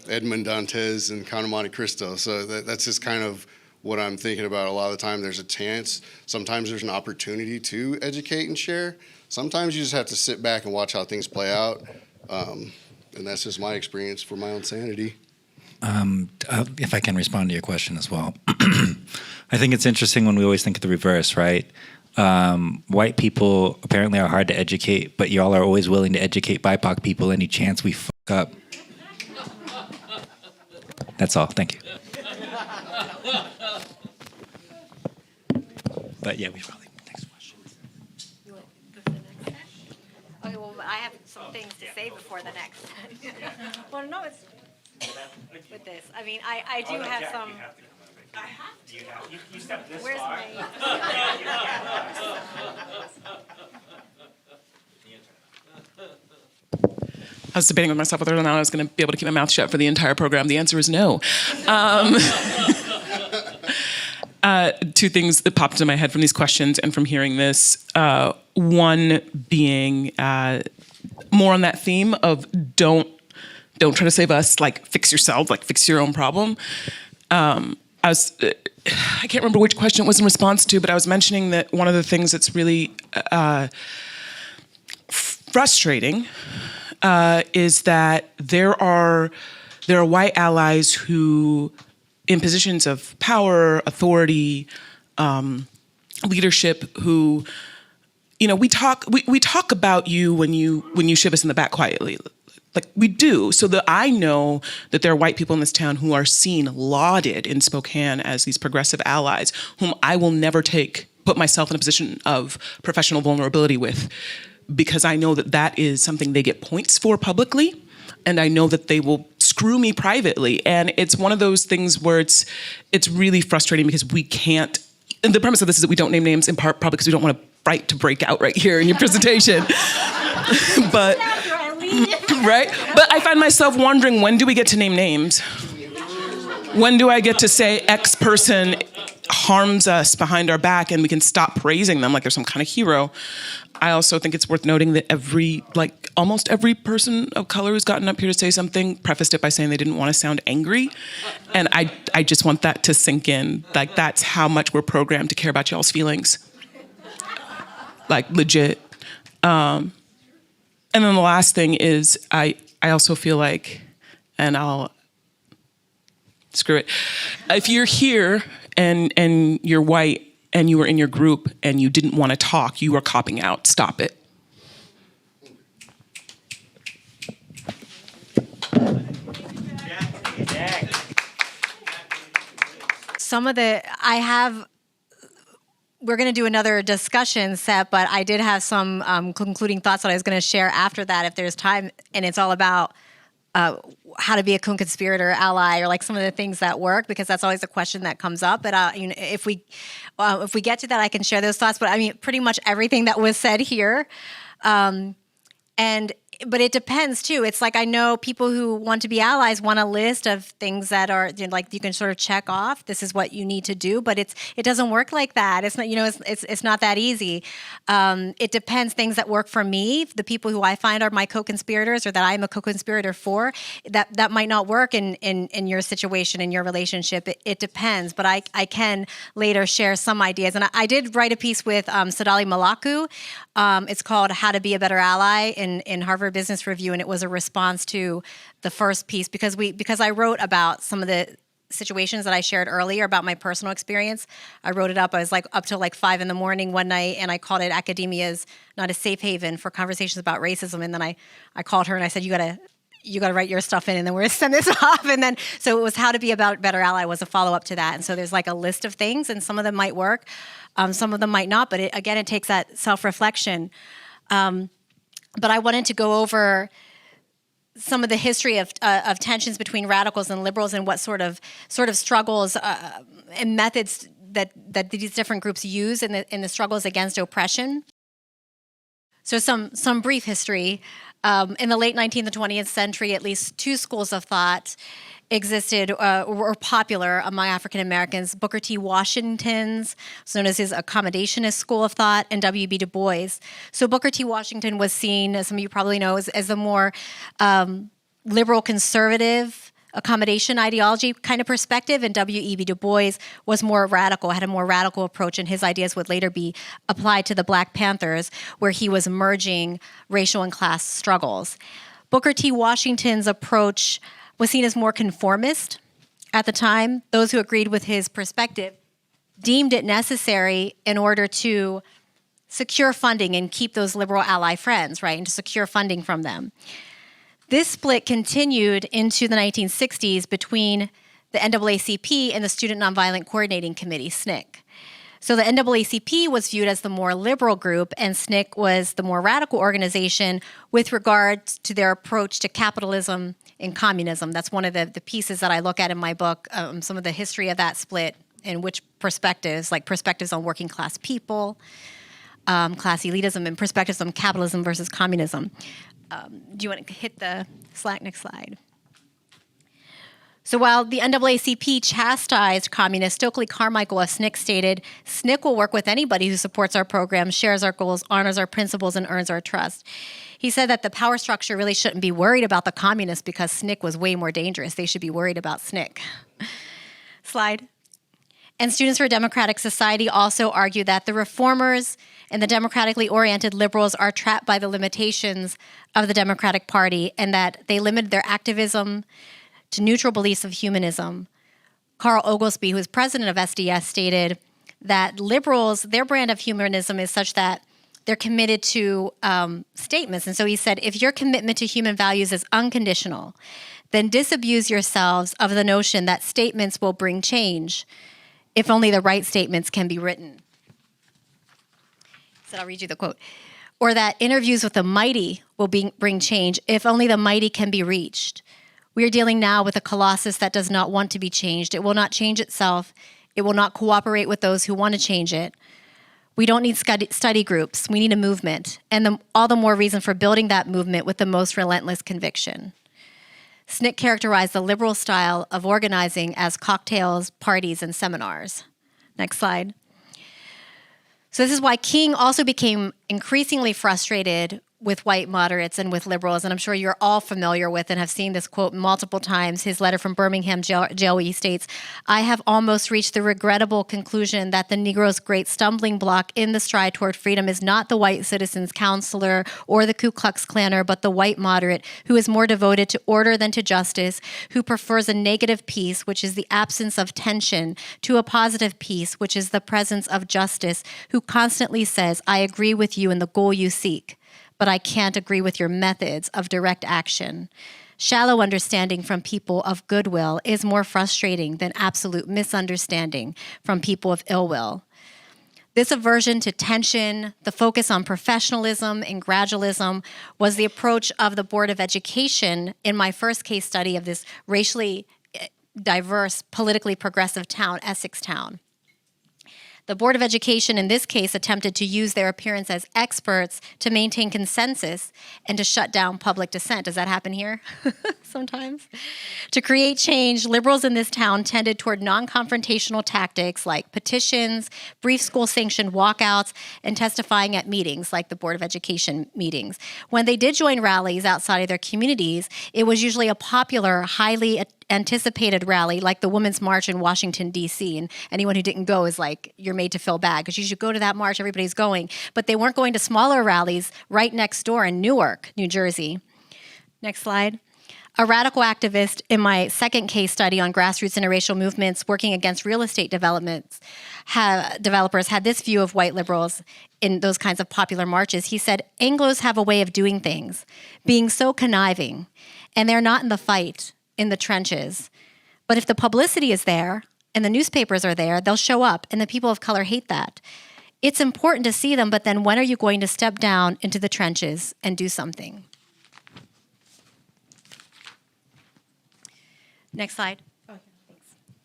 [SPEAKER 8] Edmond Dantes and Count of Monte Cristo. So that's just kind of what I'm thinking about a lot of the time. There's a chance. Sometimes there's an opportunity to educate and share. Sometimes you just have to sit back and watch how things play out. And that's just my experience for my own sanity.
[SPEAKER 1] If I can respond to your question as well. I think it's interesting when we always think of the reverse, right? White people apparently are hard to educate, but y'all are always willing to educate BIPOC people any chance we fuck up. That's all. Thank you. But yeah, we probably next question.
[SPEAKER 2] You want to go to the next set? Okay, well, I have some things to say before the next set. Well, no, it's with this. I mean, I do have some. I have to. You stepped this Where's far.
[SPEAKER 9] I was debating with myself whether or not I was going to be able to keep my mouth shut for the entire program. The answer is no. Two things that popped into my head from these questions and from hearing this. One being more on that theme of don't try to save us, like fix yourself, like fix your own problem. I can't remember which question it was in response to, but I was mentioning that one of the things that's really frustrating is that there are white allies who, in positions of power, authority, leadership, who, we talk about you when you shove us in the back quietly. Like we do, so that I know that there are white people in this town who are seen, lauded in Spokane as these progressive allies, whom I will never put myself in a position of professional vulnerability with, because I know that is something they get points for publicly, and I know that they will screw me privately. And it's one of those things where it's really frustrating because we can't. And the premise of this is that we don't name names in part probably because we don't want to break out right here in your presentation, but. Right? But I find myself wondering, when do we get to name names? When do I get to say X person harms us behind our back and we can stop praising them like they're some kind of hero? I also think it's worth noting that almost every person of color who's gotten up here to say something prefaced it by saying they didn't want to sound angry. And I just want that to sink in. Like, that's how much we're programmed to care about y'all's feelings. Like, legit. And then the last thing is I also feel like, and I'll screw it. If you're here and you're white and you were in your group and you didn't want to talk, you are copping out. Stop it.
[SPEAKER 2] we're going to do another discussion set, but I did have some concluding thoughts that I was going to share after that if there's time, and it's all about how to be a co-conspirator ally, or like some of the things that work, because that's always a question that comes up. But if we get to that, I can share those thoughts. But I mean, pretty much everything that was said here, but it depends too. It's like, I know people who want to be allies want a list of things that are, you know, like you can sort of check off. This is what you need to do, but it doesn't work like that. It's not, you know, it's not that easy. It depends. Things that work for me, the people who I find are my co-conspirators, or that I'm a co-conspirator for, that might not work in your situation, in your relationship. It depends. But I can later share some ideas. And I did write a piece with Sadali Malaku. It's called How to Be a Better Ally in Harvard Business Review, and it was a response to the first piece because I wrote about some of the situations that I shared earlier about my personal experience. I wrote it up. I was like up till like 5 a.m. one night, and I called it Academia's Not a Safe Haven for Conversations About Racism. And then I called her and I said, you gotta write your stuff in, and then we're gonna send this off. And then so it was How to Be a Better Ally was a follow up to that. And so there's like a list of things, and some of them might work, some of them might not. But it takes that self reflection. But I wanted to go over some of the history of tensions between radicals and liberals, and what sort of struggles and methods that these different groups use in the struggles against oppression. So some brief history. In the late 19th and 20th century, at least two schools of thought existed, were popular among African Americans: Booker T. Washington's, known as his accommodationist school of thought, and W.B. Du Bois. So Booker T. Washington was seen, as some of you probably know, as a more liberal conservative accommodation ideology kind of perspective, and W.E.B. Du Bois was more radical, had a more radical approach, and his ideas would later be applied to the Black Panthers, where he was merging racial and class struggles. Booker T. Washington's approach was seen as more conformist at the time. Those who agreed with his perspective deemed it necessary in order to secure funding and keep those liberal ally friends, right, and to secure funding from them. This split continued into the 1960s between the NAACP and the Student Nonviolent Coordinating Committee, SNCC. So the NAACP was viewed as the more liberal group, and SNCC was the more radical organization with regard to their approach to capitalism and communism. That's one of the pieces that I look at in my book, some of the history of that split, and which perspectives, like perspectives on working class people, class elitism, and perspectives on capitalism versus communism. Do you want to hit the next slide? So while the NAACP chastised communists, Stokely Carmichael of SNCC stated, "SNCC will work with anybody who supports our program, shares our goals, honors our principles, and earns our trust." He said that the power structure really shouldn't be worried about the communists because SNCC was way more dangerous. They should be worried about SNCC. Slide. And Students for a Democratic Society also argued that the reformers and the democratically oriented liberals are trapped by the limitations of the Democratic Party, and that they limited their activism to neutral beliefs of humanism. Carl Oglesby, who is president of SDS, stated that liberals, their brand of humanism is such that they're committed to statements. And so he said, if your commitment to human values is unconditional, then disabuse yourselves of the notion that statements will bring change if only the right statements can be written. So I'll read you the quote. Or that interviews with the mighty will bring change if only the mighty can be reached. We are dealing now with a colossus that does not want to be changed. It will not change itself. It will not cooperate with those who want to change it. We don't need study groups. We need a movement, and all the more reason for building that movement with the most relentless conviction. SNCC characterized the liberal style of organizing as cocktails, parties, and seminars. Next slide. So this is why King also became increasingly frustrated with white moderates and with liberals, and I'm sure you're all familiar with and have seen this quote multiple times, his letter from Birmingham jail where he states, "I have almost reached the regrettable conclusion that the Negro's great stumbling block in the stride toward freedom is not the white citizen's counselor or the Ku Klux Klaner, but the white moderate who is more devoted to order than to justice, who prefers a negative peace, which is the absence of tension, to a positive peace, which is the presence of justice, who constantly says, 'I agree with you in the goal you seek, but I can't agree with your methods of direct action.' Shallow understanding from people of goodwill is more frustrating than absolute misunderstanding from people of ill will. This aversion to tension, the focus on professionalism and gradualism was the approach of the Board of Education in my first case study of this racially diverse, politically progressive town, Essex Town. The Board of Education in this case attempted to use their appearance as experts to maintain consensus and to shut down public dissent. Does that happen here sometimes? To create change, liberals in this town tended toward non-confrontational tactics like petitions, brief school-sanctioned walkouts, and testifying at meetings like the Board of Education meetings. When they did join rallies outside of their communities, it was usually a popular, highly anticipated rally like the Women's March in Washington, D.C. And anyone who didn't go is like, you're made to feel bad because you should go to that march, everybody's going. But they weren't going to smaller rallies right next door in Newark, New Jersey. Next slide. A radical activist in my second case study on grassroots interracial movements working against real estate developers had this view of white liberals in those kinds of popular marches. He said, Anglos have a way of doing things, being so conniving, and they're not in the fight, in the trenches. But if the publicity is there and the newspapers are there, they'll show up, and the people of color hate that. It's important to see them, but then when are you going to step down into the trenches and do something? Next slide. Oh, thanks.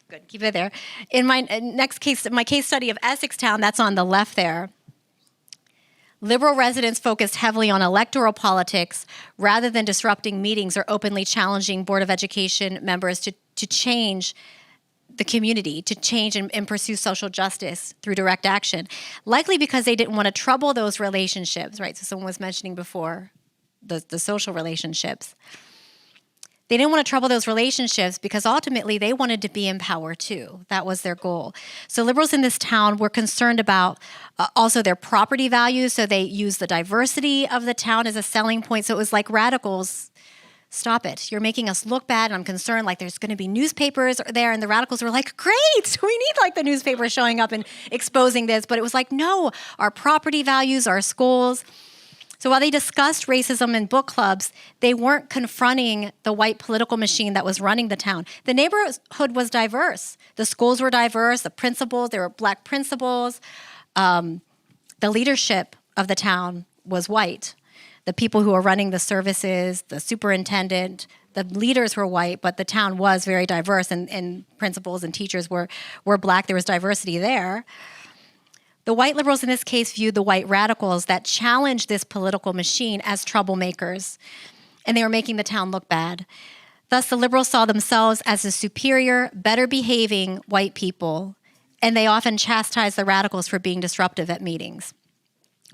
[SPEAKER 2] Good, keep it there. In my next case, my case study of Essex Town, that's on the left there. Liberal residents focused heavily on electoral politics rather than disrupting meetings or openly challenging Board of Education members to change the community, to change and pursue social justice through direct action, likely because they didn't want to trouble those relationships, right? So someone was mentioning before the social relationships. They didn't want to trouble those relationships because ultimately they wanted to be in power too. That was their goal. So liberals in this town were concerned about also their property values. So they used the diversity of the town as a selling point. So it was like radicals, stop it. You're making us look bad. And I'm concerned like there's going to be newspapers there. And the radicals were like, great, we need like the newspaper showing up and exposing this. But it was like, no, our property values, our schools. So while they discussed racism in book clubs, they weren't confronting the white political machine that was running the town. The neighborhood was diverse. The schools were diverse, the principals, there were black principals. The leadership of the town was white. The people who were running the services, the superintendent, the leaders were white, but the town was very diverse, and principals and teachers were black. There was diversity there. The white liberals in this case viewed the white radicals that challenged this political machine as troublemakers, and they were making the town look bad. Thus, the liberals saw themselves as the superior, better behaving white people, and they often chastised the radicals for being disruptive at meetings.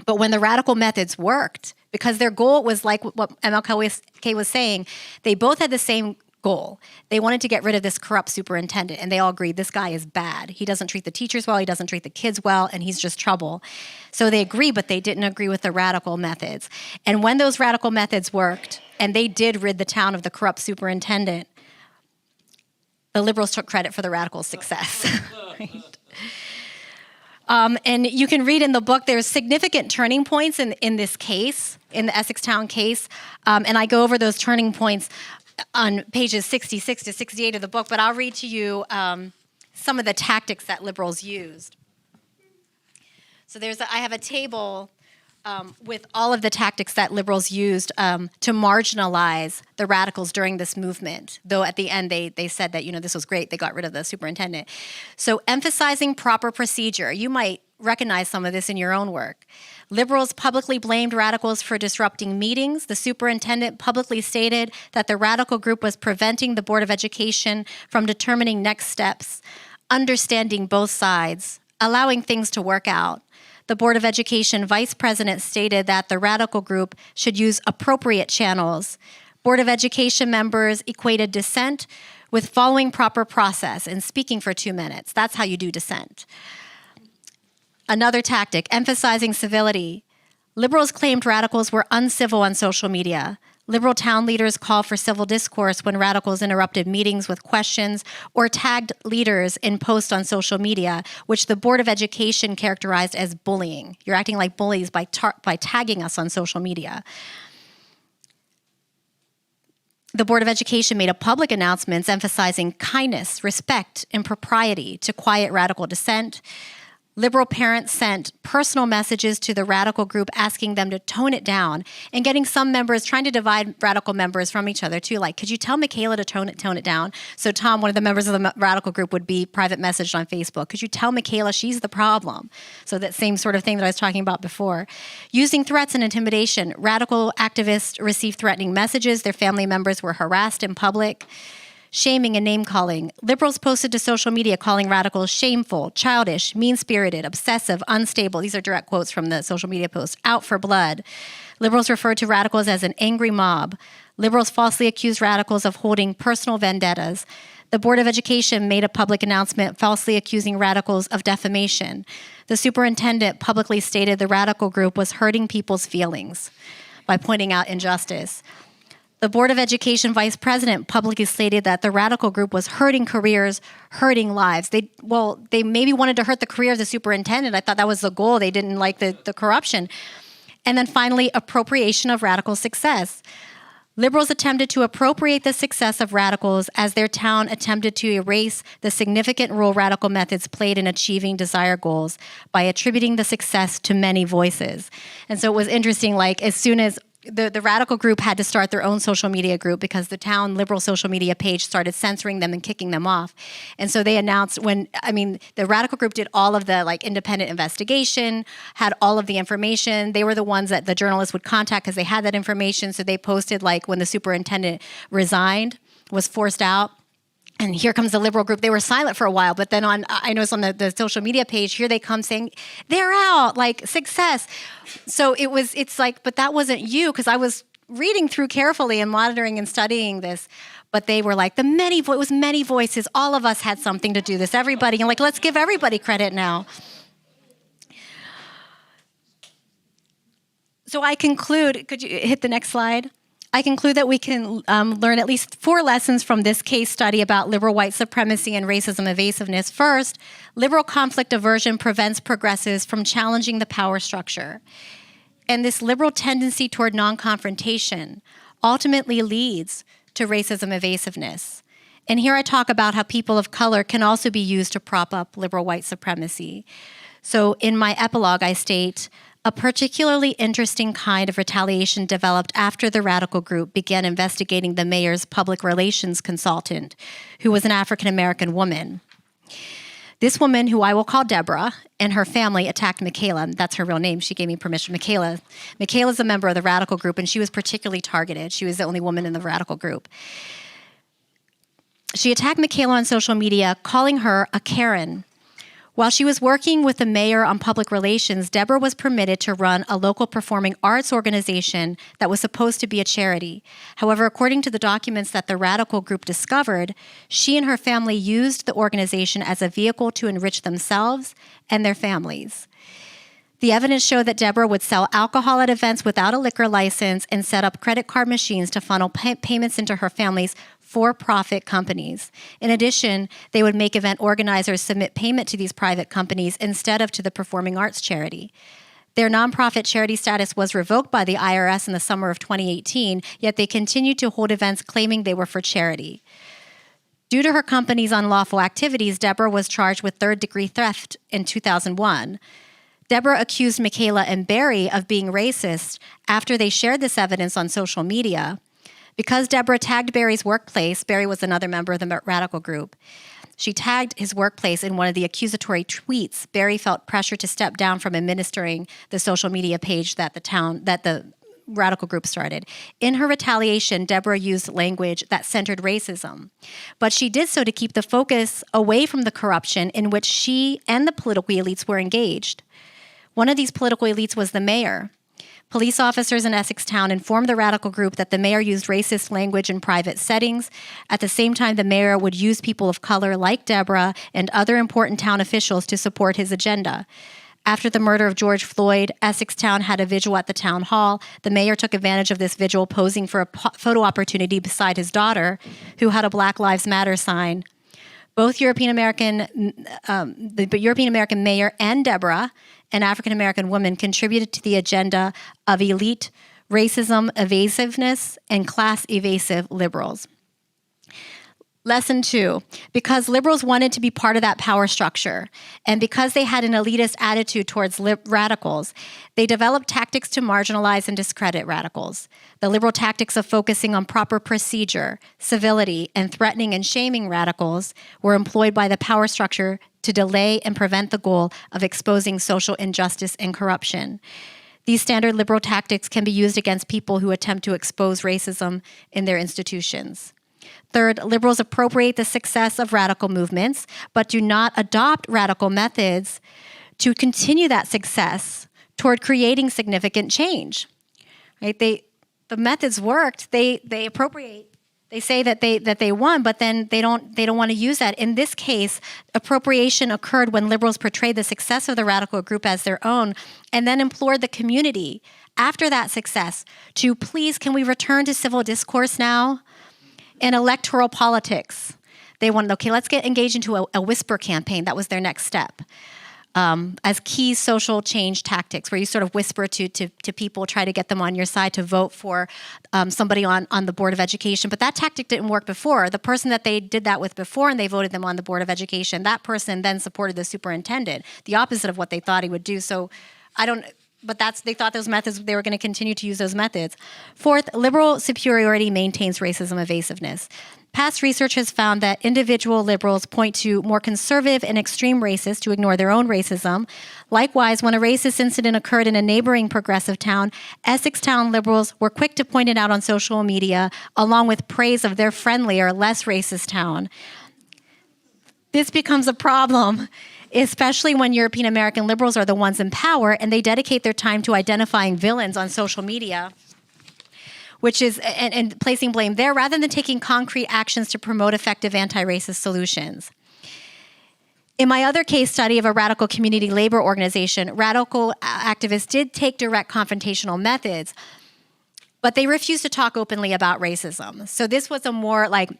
[SPEAKER 2] But when the radical methods worked, because their goal was like what MLK was saying, they both had the same goal. They wanted to get rid of this corrupt superintendent, and they all agreed this guy is bad. He doesn't treat the teachers well, he doesn't treat the kids well, and he's just trouble. So they agree, but they didn't agree with the radical methods. And when those radical methods worked, and they did rid the town of the corrupt superintendent, the liberals took credit for the radical success. Right? And you can read in the book, there's significant turning points in this case, in the Essex Town case, and I go over those turning points on pages 66 to 68 of the book, but I'll read to you some of the tactics that liberals used. So I have a table with all of the tactics that liberals used to marginalize the radicals during this movement, though at the end they said that, this was great, they got rid of the superintendent. So emphasizing proper procedure. You might recognize some of this in your own work. Liberals publicly blamed radicals for disrupting meetings. The superintendent publicly stated that the radical group was preventing the Board of Education from determining next steps, understanding both sides, allowing things to work out. The Board of Education vice president stated that the radical group should use appropriate channels. Board of Education members equated dissent with following proper process and speaking for 2 minutes. That's how you do dissent. Another tactic, emphasizing civility. Liberals claimed radicals were uncivil on social media. Liberal town leaders called for civil discourse when radicals interrupted meetings with questions or tagged leaders in posts on social media, which the Board of Education characterized as bullying. You're acting like bullies by tagging us on social media. The Board of Education made a public announcement emphasizing kindness, respect, and propriety to quiet radical dissent. Liberal parents sent personal messages to the radical group asking them to tone it down, and getting some members, trying to divide radical members from each other too. Like, could you tell Michaela to tone it down? So Tom, one of the members of the radical group, would be private messaged on Facebook. Could you tell Michaela she's the problem? So that same sort of thing that I was talking about before. Using threats and intimidation, radical activists received threatening messages. Their family members were harassed in public. Shaming and name-calling. Liberals posted to social media calling radicals shameful, childish, mean-spirited, obsessive, unstable. These are direct quotes from the social media post. Out for blood. Liberals referred to radicals as an angry mob. Liberals falsely accused radicals of holding personal vendettas. The Board of Education made a public announcement falsely accusing radicals of defamation. The superintendent publicly stated the radical group was hurting people's feelings by pointing out injustice. The Board of Education vice president publicly stated that the radical group was hurting careers, hurting lives. They maybe wanted to hurt the career of the superintendent. I thought that was the goal. They didn't like the corruption. And then finally, appropriation of radical success. Liberals attempted to appropriate the success of radicals as their town attempted to erase the significant role radical methods played in achieving desired goals by attributing the success to many voices. And so it was interesting, like as soon as the radical group had to start their own social media group because the town liberal social media page started censoring them and kicking them off. And so they announced the radical group did all of the like independent investigation, had all of the information. They were the ones that the journalists would contact because they had that information. So they posted like when the superintendent resigned, was forced out. And here comes the liberal group. They were silent for a while, but then I noticed on the social media page, here they come saying, they're out, like success. So it's like, but that wasn't you, because I was reading through carefully and monitoring and studying this, but they were like, it was many voices. All of us had something to do this, everybody. And like, let's give everybody credit now. So I conclude, could you hit the next slide? I conclude that we can learn at least 4 lessons from this case study about liberal white supremacy and racism evasiveness. First, liberal conflict aversion prevents progressives from challenging the power structure. And this liberal tendency toward non-confrontation ultimately leads to racism evasiveness. And here I talk about how people of color can also be used to prop up liberal white supremacy. So in my epilogue, I state, a particularly interesting kind of retaliation developed after the radical group began investigating the mayor's public relations consultant, who was an African-American woman. This woman, who I will call Deborah, and her family attacked Michaela. That's her real name. She gave me permission. Michaela's a member of the radical group, and she was particularly targeted. She was the only woman in the radical group. She attacked Michaela on social media, calling her a Karen. While she was working with the mayor on public relations, Deborah was permitted to run a local performing arts organization that was supposed to be a charity. However, according to the documents that the radical group discovered, she and her family used the organization as a vehicle to enrich themselves and their families. The evidence showed that Deborah would sell alcohol at events without a liquor license and set up credit card machines to funnel payments into her family's for-profit companies. In addition, they would make event organizers submit payment to these private companies instead of to the performing arts charity. Their nonprofit charity status was revoked by the IRS in the summer of 2018, yet they continued to hold events claiming they were for charity. Due to her company's unlawful activities, Deborah was charged with third-degree theft in 2001. Deborah accused Michaela and Barry of being racist after they shared this evidence on social media. Because Deborah tagged Barry's workplace, Barry was another member of the radical group. She tagged his workplace in one of the accusatory tweets. Barry felt pressure to step down from administering the social media page that the radical group started. In her retaliation, Deborah used language that centered racism, but she did so to keep the focus away from the corruption in which she and the political elites were engaged. One of these political elites was the mayor. Police officers in Essex Town informed the radical group that the mayor used racist language in private settings. At the same time, the mayor would use people of color like Deborah and other important town officials to support his agenda. After the murder of George Floyd, Essex Town had a vigil at the town hall. The mayor took advantage of this vigil, posing for a photo opportunity beside his daughter, who had a Black Lives Matter sign. Both the European American mayor and Deborah, an African American woman, contributed to the agenda of elite racism-evasiveness, and class-evasive liberals. Lesson 2, because liberals wanted to be part of that power structure, and because they had an elitist attitude towards radicals, they developed tactics to marginalize and discredit radicals. The liberal tactics of focusing on proper procedure, civility, and threatening and shaming radicals were employed by the power structure to delay and prevent the goal of exposing social injustice and corruption. These standard liberal tactics can be used against people who attempt to expose racism in their institutions. Third, liberals appropriate the success of radical movements, but do not adopt radical methods to continue that success toward creating significant change. Right? The methods worked. They appropriate. They say that they won, but then they don't want to use that. In this case, appropriation occurred when liberals portrayed the success of the radical group as their own, and then implored the community after that success to please, can we return to civil discourse now? In electoral politics, they wanted, okay, let's get engaged into a whisper campaign. That was their next step. As key social change tactics, where you sort of whisper to people, try to get them on your side to vote for somebody on the Board of Education. But that tactic didn't work before. The person that they did that with before and they voted them on the Board of Education, that person then supported the superintendent, the opposite of what they thought he would do. So they thought those methods, they were going to continue to use those methods. Fourth, liberal superiority maintains racism evasiveness. Past research has found that individual liberals point to more conservative and extreme racists to ignore their own racism. Likewise, when a racist incident occurred in a neighboring progressive town, Essex town liberals were quick to point it out on social media, along with praise of their friendlier, less racist town. This becomes a problem, especially when European American liberals are the ones in power and they dedicate their time to identifying villains on social media, which is and placing blame there rather than taking concrete actions to promote effective anti-racist solutions. In my other case study of a radical community labor organization, radical activists did take direct confrontational methods, but they refused to talk openly about racism. So this was a more like,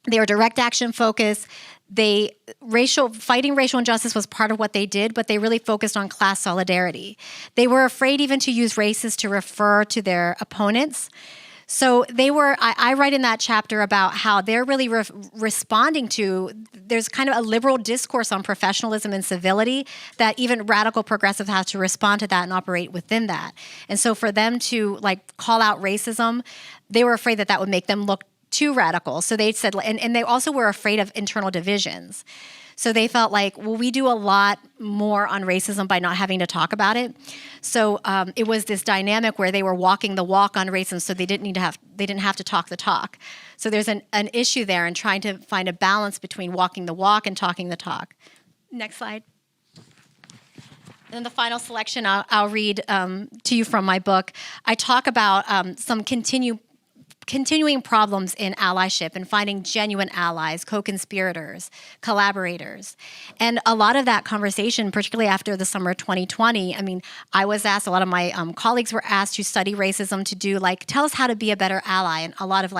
[SPEAKER 2] they were direct action focused. Fighting racial injustice was part of what they did, but they really focused on class solidarity. They were afraid even to use racist to refer to their opponents. So I write in that chapter about how they're really responding to, there's kind of a liberal discourse on professionalism and civility that even radical progressives have to respond to that and operate within that. And so for them to call out racism, they were afraid that would make them look too radical. So they said, and they also were afraid of internal divisions. So they felt like, well, we do a lot more on racism by not having to talk about it. So it was this dynamic where they were walking the walk on racism, so they didn't have to talk the talk. So there's an issue there in trying to find a balance between walking the walk and talking the talk. Next slide. And the final selection I'll read to you from my book. I talk about some continuing problems in allyship and finding genuine allies, co-conspirators, collaborators. And a lot of that conversation, particularly after the summer of 2020, I was asked, a lot of my colleagues were asked to study racism, to do tell us how to be a better ally, and a lot of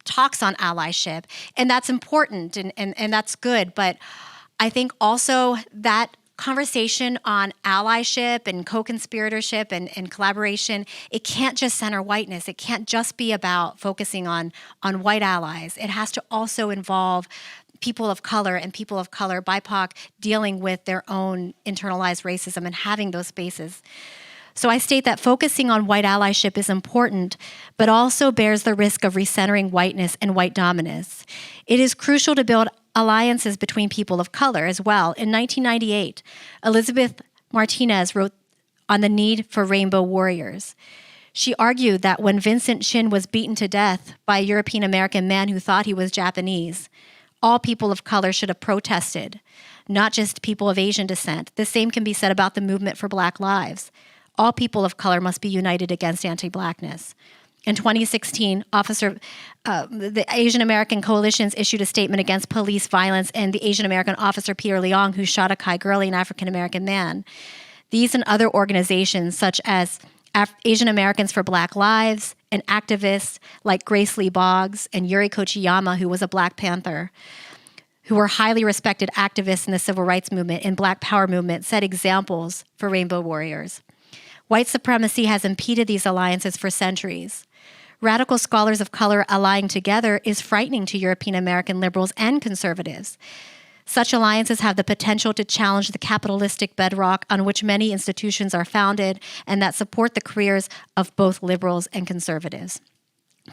[SPEAKER 2] talks on allyship. And that's important and that's good. But I think also that conversation on allyship and co-conspiratorship and collaboration, it can't just center whiteness. It can't just be about focusing on white allies. It has to also involve people of color and people of color, BIPOC, dealing with their own internalized racism and having those spaces. So I state that focusing on white allyship is important, but also bears the risk of recentering whiteness and white dominance. It is crucial to build alliances between people of color as well. In 1998, Elizabeth Martinez wrote on the need for rainbow warriors. She argued that when Vincent Chin was beaten to death by a European American man who thought he was Japanese, all people of color should have protested, not just people of Asian descent. The same can be said about the movement for Black lives. All people of color must be united against anti-Blackness. In 2016, the Asian American coalitions issued a statement against police violence and the Asian American officer Peter Leong, who shot a Kai Gurley, an African American man. These and other organizations, such as Asian Americans for Black Lives and activists like Grace Lee Boggs and Yuri Kochiyama, who was a Black Panther, who were highly respected activists in the civil rights movement and Black Power movement, set examples for rainbow warriors. White supremacy has impeded these alliances for centuries. Radical scholars of color allying together is frightening to European American liberals and conservatives. Such alliances have the potential to challenge the capitalistic bedrock on which many institutions are founded and that support the careers of both liberals and conservatives.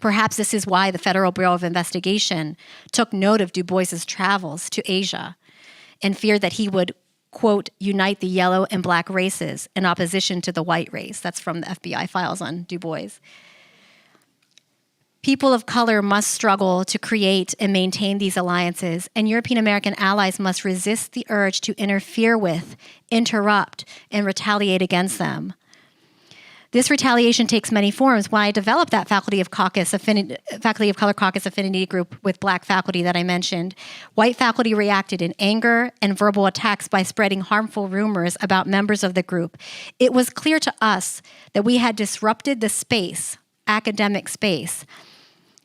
[SPEAKER 2] Perhaps this is why the Federal Bureau of Investigation took note of Du Bois's travels to Asia and feared that he would, quote, unite the yellow and black races in opposition to the white race. That's from the FBI files on Du Bois. People of color must struggle to create and maintain these alliances, and European American allies must resist the urge to interfere with, interrupt, and retaliate against them. This retaliation takes many forms. When I developed that faculty of color caucus affinity group with black faculty that I mentioned, white faculty reacted in anger and verbal attacks by spreading harmful rumors about members of the group. It was clear to us that we had disrupted the space, academic space,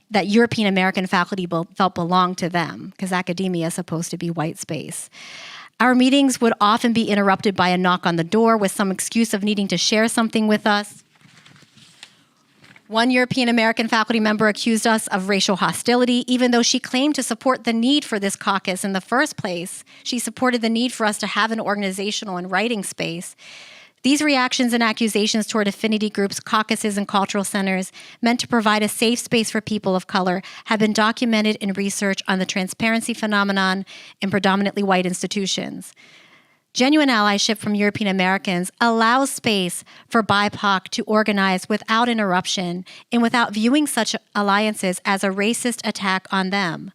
[SPEAKER 2] that European American faculty felt belonged to them, because academia is supposed to be white space. Our meetings would often be interrupted by a knock on the door with some excuse of needing to share something with us. One European American faculty member accused us of racial hostility, even though she claimed to support the need for this caucus in the first place. She supported the need for us to have an organizational and writing space. These reactions and accusations toward affinity groups, caucuses, and cultural centers meant to provide a safe space for people of color have been documented in research on the transparency phenomenon in predominantly white institutions. Genuine allyship from European Americans allows space for BIPOC to organize without interruption and without viewing such alliances as a racist attack on them.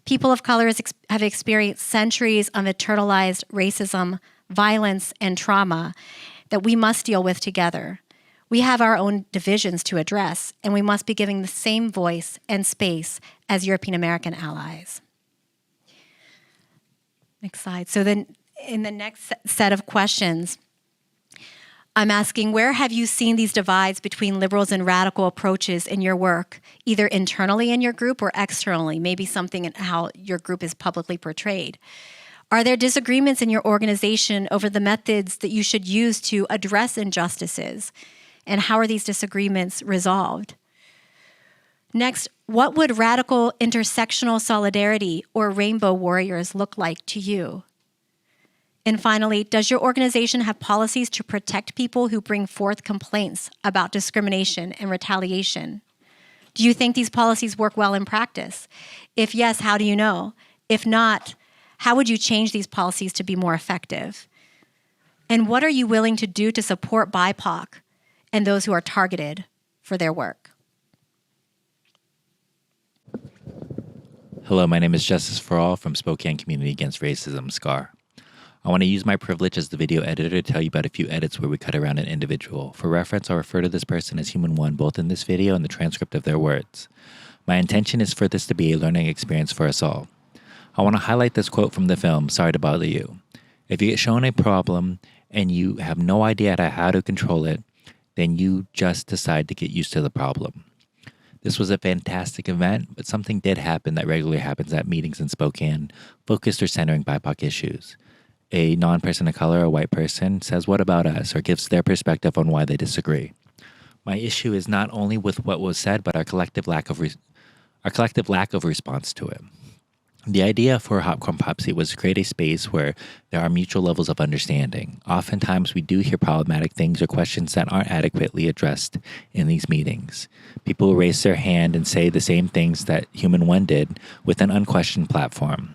[SPEAKER 2] People of color have experienced centuries of internalized racism, violence, and trauma that we must deal with together. We have our own divisions to address, and we must be giving the same voice and space as European American allies. Next slide. So then in the next set of questions, I'm asking, where have you seen these divides between liberals and radical approaches in your work, either internally in your group or externally, maybe something in how your group is publicly portrayed? Are there disagreements in your organization over the methods that you should use to address injustices? And how are these disagreements resolved? Next, what would radical intersectional solidarity or rainbow warriors look like to you? And finally, does your organization have policies to protect people who bring forth complaints about discrimination and retaliation? Do you think these policies work well in practice? If yes, how do you know? If not, how would you change these policies to be more effective? And what are you willing to do to support BIPOC and those who are targeted for their work?
[SPEAKER 1] Hello, my name is Justice for All from Spokane Community Against Racism, SCAR. I want to use my privilege as the video editor to tell you about a few edits where we cut around an individual. For reference, I'll refer to this person as Human One, both in this video and the transcript of their words. My intention is for this to be a learning experience for us all. I want to highlight this quote from the film, Sorry to Bother You. If you get shown a problem and you have no idea how to control it, then you just decide to get used to the problem. This was a fantastic event, but something did happen that regularly happens at meetings in Spokane, focused or centering BIPOC issues. A non-person of color, a white person, says, "What about us?" or gives their perspective on why they disagree. My issue is not only with what was said, but our collective lack of response to it. The idea for Hop Crump Hop Seat was to create a space where there are mutual levels of understanding. Oftentimes, we do hear problematic things or questions that aren't adequately addressed in these meetings. People raise their hand and say the same things that Human One did with an unquestioned platform.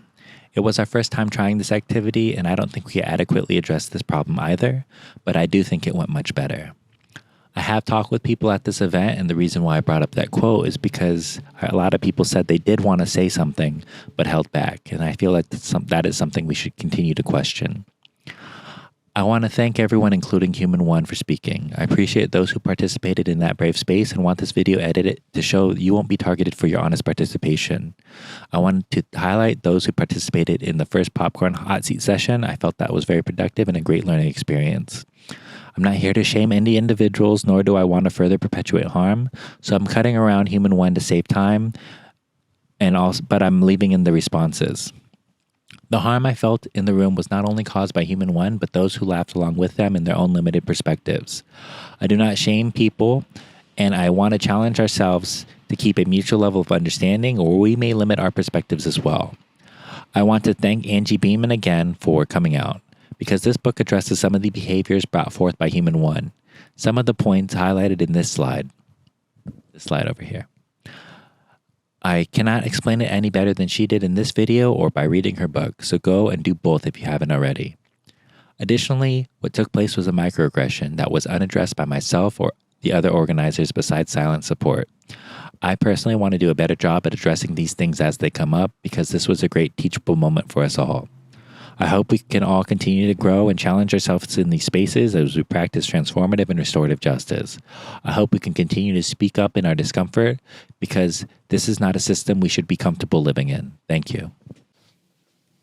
[SPEAKER 1] It was our first time trying this activity, and I don't think we adequately addressed this problem either, but I do think it went much better. I have talked with people at this event, and the reason why I brought up that quote is because a lot of people said they did want to say something, but held back, and I feel like that is something we should continue to question. I want to thank everyone, including Human One, for speaking. I appreciate those who participated in that brave space and want this video edited to show you won't be targeted for your honest participation. I wanted to highlight those who participated in the first Popcorn Hot Seat session. I felt that was very productive and a great learning experience. I'm not here to shame any individuals, nor do I want to further perpetuate harm, so I'm cutting around Human One to save time, but I'm leaving in the responses. The harm I felt in the room was not only caused by Human One, but those who laughed along with them in their own limited perspectives. I do not shame people, and I want to challenge ourselves to keep a mutual level of understanding, or we may limit our perspectives as well. I want to thank Angie Beeman again for coming out, because this book addresses some of the behaviors brought forth by Human One. Some of the points highlighted in this slide over here. I cannot explain it any better than she did in this video or by reading her book, so go and do both if you haven't already. Additionally, what took place was a microaggression that was unaddressed by myself or the other organizers besides silent support. I personally want to do a better job at addressing these things as they come up, because this was a great teachable moment for us all. I hope we can all continue to grow and challenge ourselves in these spaces as we practice transformative and restorative justice. I hope we can continue to speak up in our discomfort, because this is not a system we should be comfortable living in. Thank you.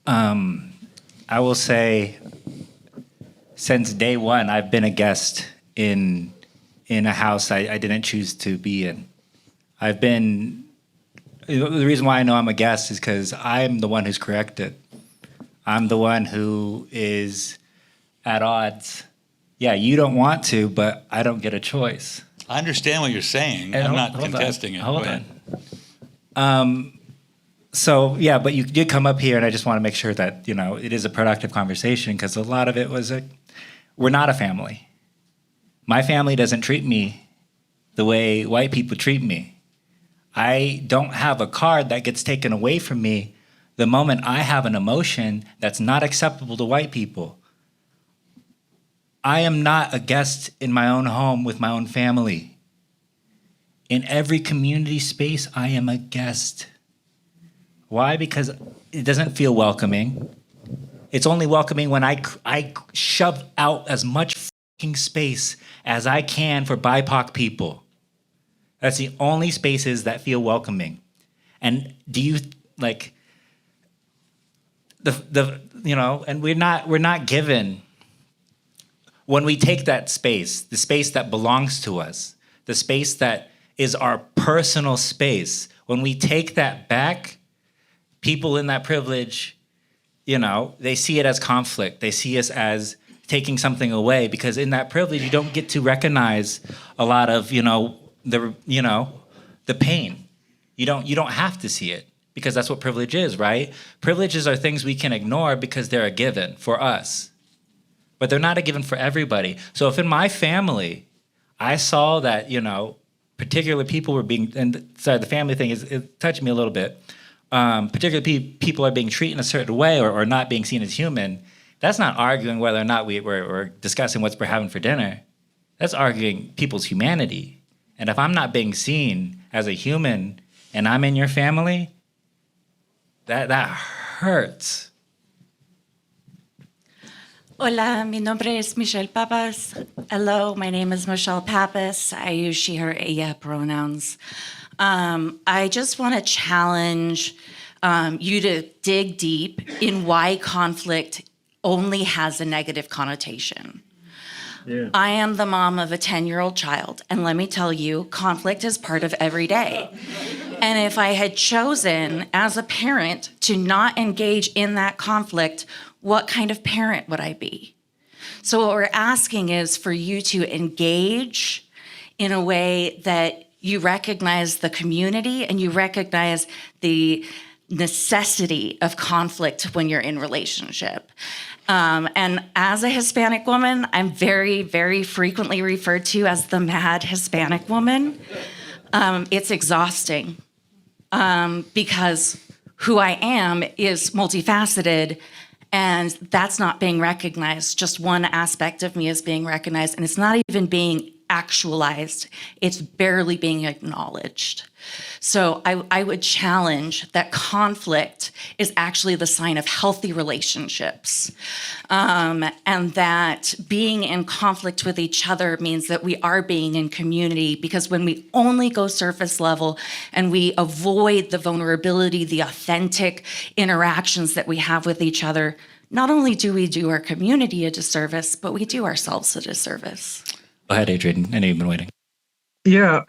[SPEAKER 10] I will say, since day one, I've been a guest in a house I didn't choose to be in. The reason why I know I'm a guest is because I'm the one who's corrected. I'm the one who is at odds. Yeah, you don't want to, but I don't get a choice.
[SPEAKER 11] I understand what you're saying. I'm not contesting it.
[SPEAKER 10] Hold on. So, yeah, but you did come up here, and I just want to make sure that, it is a productive conversation, because a lot of it was we're not a family. My family doesn't treat me the way white people treat me. I don't have a card that gets taken away from me the moment I have an emotion that's not acceptable to white people. I am not a guest in my own home with my own family. In every community space, I am a guest. Why? Because it doesn't feel welcoming. It's only welcoming when I shove out as much fucking space as I can for BIPOC people. That's the only spaces that feel welcoming. And do you and we're not given, when we take that space, the space that belongs to us, the space that is our personal space, when we take that back, people in that privilege, they see it as conflict. They see us as taking something away, because in that privilege, you don't get to recognize a lot of, the pain. You don't have to see it, because that's what privilege is, right? Privileges are things we can ignore because they're a given for us, but they're not a given for everybody. So if in my family, I saw that, particular people were being, and sorry, the family thing it touched me a little bit. Particularly people are being treated in a certain way or not being seen as human. That's not arguing whether or not we're discussing what we're having for dinner. That's arguing people's humanity. And if I'm not being seen as a human and I'm in your family, that hurts.
[SPEAKER 12] Hola, mi nombre es Michelle Papas. Hello, my name is Michelle Papas. I use she, her, ella pronouns. I just want to challenge you to dig deep in why conflict only has a negative connotation. Yeah. I am the mom of a 10-year-old child, and let me tell you, conflict is part of every day. And if I had chosen as a parent to not engage in that conflict, what kind of parent would I be? So what we're asking is for you to engage in a way that you recognize the community and you recognize the necessity of conflict when you're in relationship. And as a Hispanic woman, I'm very, very frequently referred to as the mad Hispanic woman. It's exhausting because who I am is multifaceted, and that's not being recognized. Just one aspect of me is being recognized, and it's not even being actualized. It's barely being acknowledged. So I would challenge that conflict is actually the sign of healthy relationships, and that being in conflict with each other means that we are being in community, because when we only go surface level and we avoid the vulnerability, the authentic interactions that we have with each other, not only do we do our community a disservice, but we do ourselves a disservice.
[SPEAKER 10] Go ahead, Adrian. I know you've been waiting.
[SPEAKER 13] Yeah.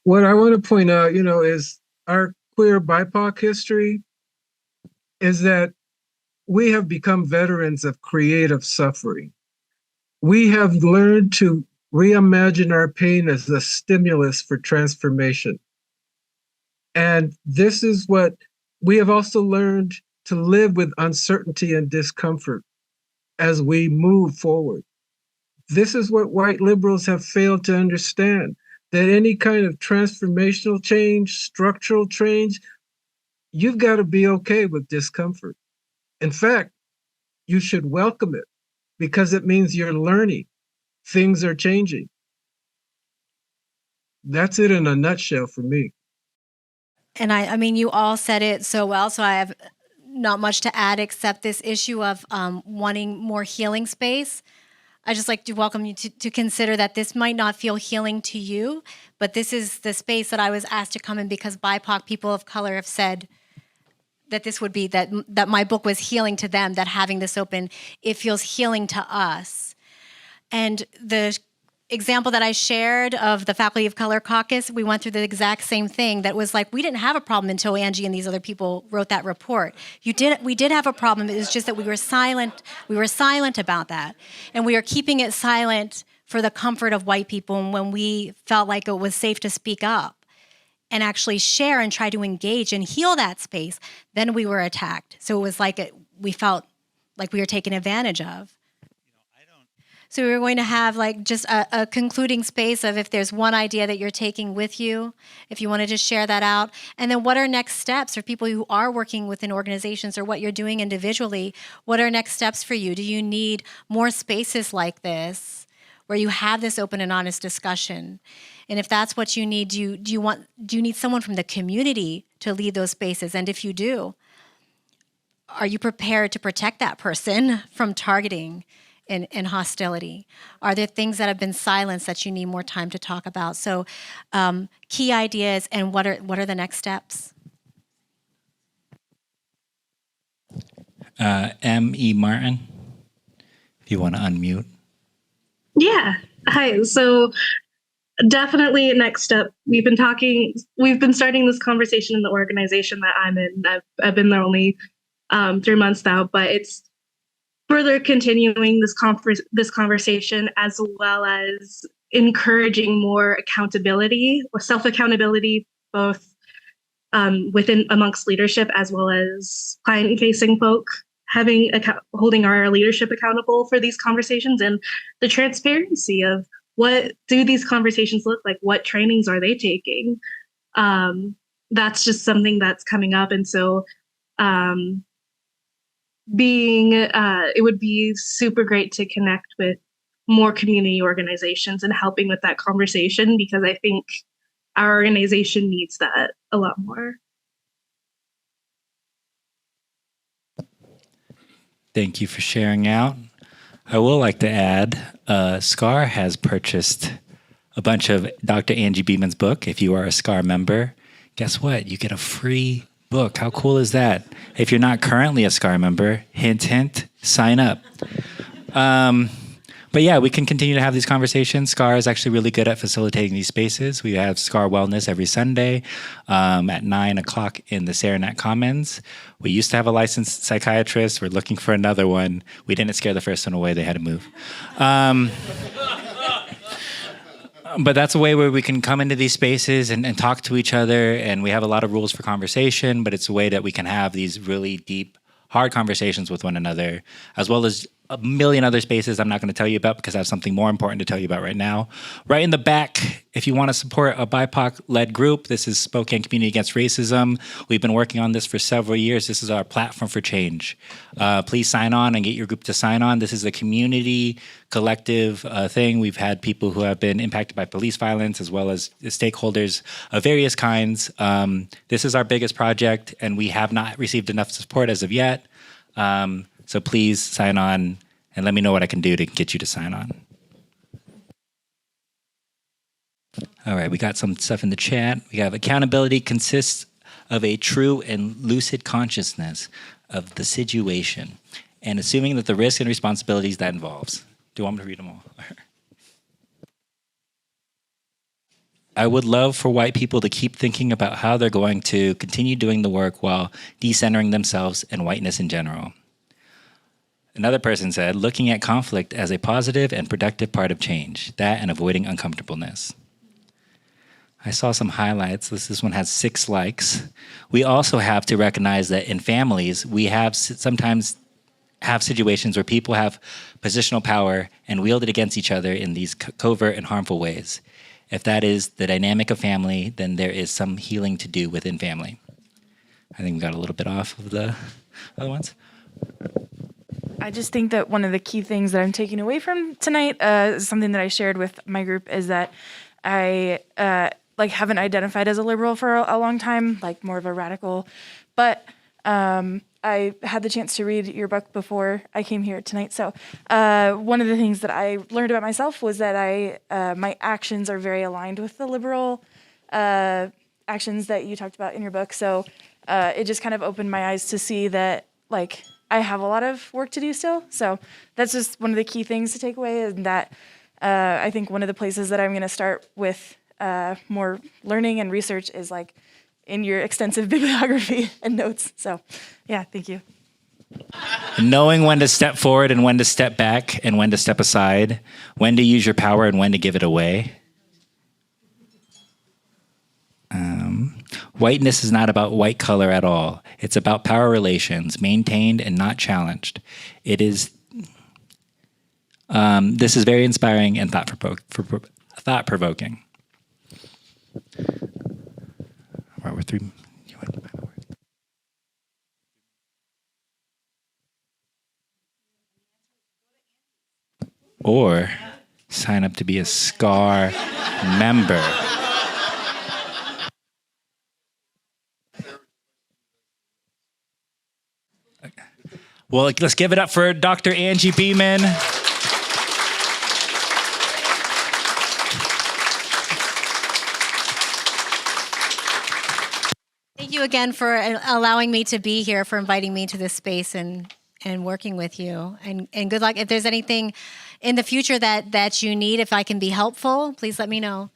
[SPEAKER 13] What I want to point out, is our queer BIPOC history is that we have become veterans of creative suffering. We have learned to reimagine our pain as a stimulus for transformation. And this is what we have also learned to live with uncertainty and discomfort as we move forward. This is what white liberals have failed to understand, that any kind of transformational change, structural change, you've got to be okay with discomfort. In fact, you should welcome it because it means you're learning. Things are changing. That's it in a nutshell for me.
[SPEAKER 2] And I mean, you all said it so well, so I have not much to add except this issue of wanting more healing space. I just like to welcome you to consider that this might not feel healing to you, but this is the space that I was asked to come in because BIPOC people of color have said that this would be, that my book was healing to them, that having this open, it feels healing to us. And the example that I shared of the Faculty of Color Caucus, we went through the exact same thing that was like, we didn't have a problem until Angie and these other people wrote that report. We did have a problem. It was just that we were silent. We were silent about that. And we are keeping it silent for the comfort of white people. And when we felt like it was safe to speak up and actually share and try to engage and heal that space, then we were attacked. So it was like we felt like we were taken advantage of. So we were going to have like just a concluding space of if there's one idea that you're taking with you, if you want to just share that out. And then what are next steps for people who are working within organizations or what you're doing individually? What are next steps for you? Do you need more spaces like this where you have this open and honest discussion? And if that's what you need, do you need someone from the community to lead those spaces? And if you do, are you prepared to protect that person from targeting and hostility? Are there things that have been silenced that you need more time to talk about? So key ideas and what are the next steps?
[SPEAKER 1] M.E. Martin, if you want to unmute.
[SPEAKER 14] Yeah. Hi. So definitely next step. We've been starting this conversation in the organization that I'm in. I've been there only 3 months now, but it's further continuing this conversation as well as encouraging more accountability or self-accountability, both within amongst leadership as well as client-facing folk, holding our leadership accountable for these conversations and the transparency of what do these conversations look like? What trainings are they taking? That's just something that's coming up. And so it would be super great to connect with more community organizations and helping with that conversation, because I think our organization needs that a lot more.
[SPEAKER 1] Thank you for sharing out. I will like to add, SCAR has purchased a bunch of Dr. Angie Beeman's book. If you are a SCAR member, guess what? You get a free book. How cool is that? If you're not currently a SCAR member, hint, hint, sign up. But yeah, we can continue to have these conversations. SCAR is actually really good at facilitating these spaces. We have SCAR Wellness every Sunday at 9 o'clock in the Saranac Commons. We used to have a licensed psychiatrist. We're looking for another one. We didn't scare the first one away. They had to move. But that's a way where we can come into these spaces and talk to each other. And we have a lot of rules for conversation, but it's a way that we can have these really deep, hard conversations with one another, as well as a million other spaces I'm not going to tell you about because I have something more important to tell you about right now. Right in the back, if you want to support a BIPOC-led group, this is Spokane Community Against Racism. We've been working on this for several years. This is our platform for change. Please sign on and get your group to sign on. This is a community collective thing. We've had people who have been impacted by police violence as well as stakeholders of various kinds. This is our biggest project, and we have not received enough support as of yet. So please sign on and let me know what I can do to get you to sign on. All right, we got some stuff in the chat. We have accountability consists of a true and lucid consciousness of the situation and assuming that the risk and responsibilities that involves. Do you want me to read them all? I would love for white people to keep thinking about how they're going to continue doing the work while decentering themselves and whiteness in general. Another person said, looking at conflict as a positive and productive part of change, that and avoiding uncomfortableness. I saw some highlights. This one has 6 likes. We also have to recognize that in families, we have sometimes have situations where people have positional power and wield it against each other in these covert and harmful ways. If that is the dynamic of family, then there is some healing to do within family. I think we got a little bit off of the other ones.
[SPEAKER 15] I just think that one of the key things that I'm taking away from tonight, something that I shared with my group, is that I haven't identified as a liberal for a long time, like more of a radical, but I had the chance to read your book before I came here tonight. So one of the things that I learned about myself was that my actions are very aligned with the liberal actions that you talked about in your book. So it just kind of opened my eyes to see that, like, I have a lot of work to do still. So that's just one of the key things to take away, and that I think one of the places that I'm going to start with more learning and research is like in your extensive bibliography and notes. So yeah, thank you.
[SPEAKER 1] Knowing when to step forward and when to step back and when to step aside, when to use your power and when to give it away. Whiteness is not about white color at all. It's about power relations, maintained and not challenged. It is. This is very inspiring and thought-provoking. Right, we're 3. Or sign up to be a SCAR member. Well, let's give it up for Dr. Angie Beeman.
[SPEAKER 2] Thank you again for allowing me to be here, for inviting me to this space and working with you. And good luck. If there's anything in the future that you need, if I can be helpful, please let me know.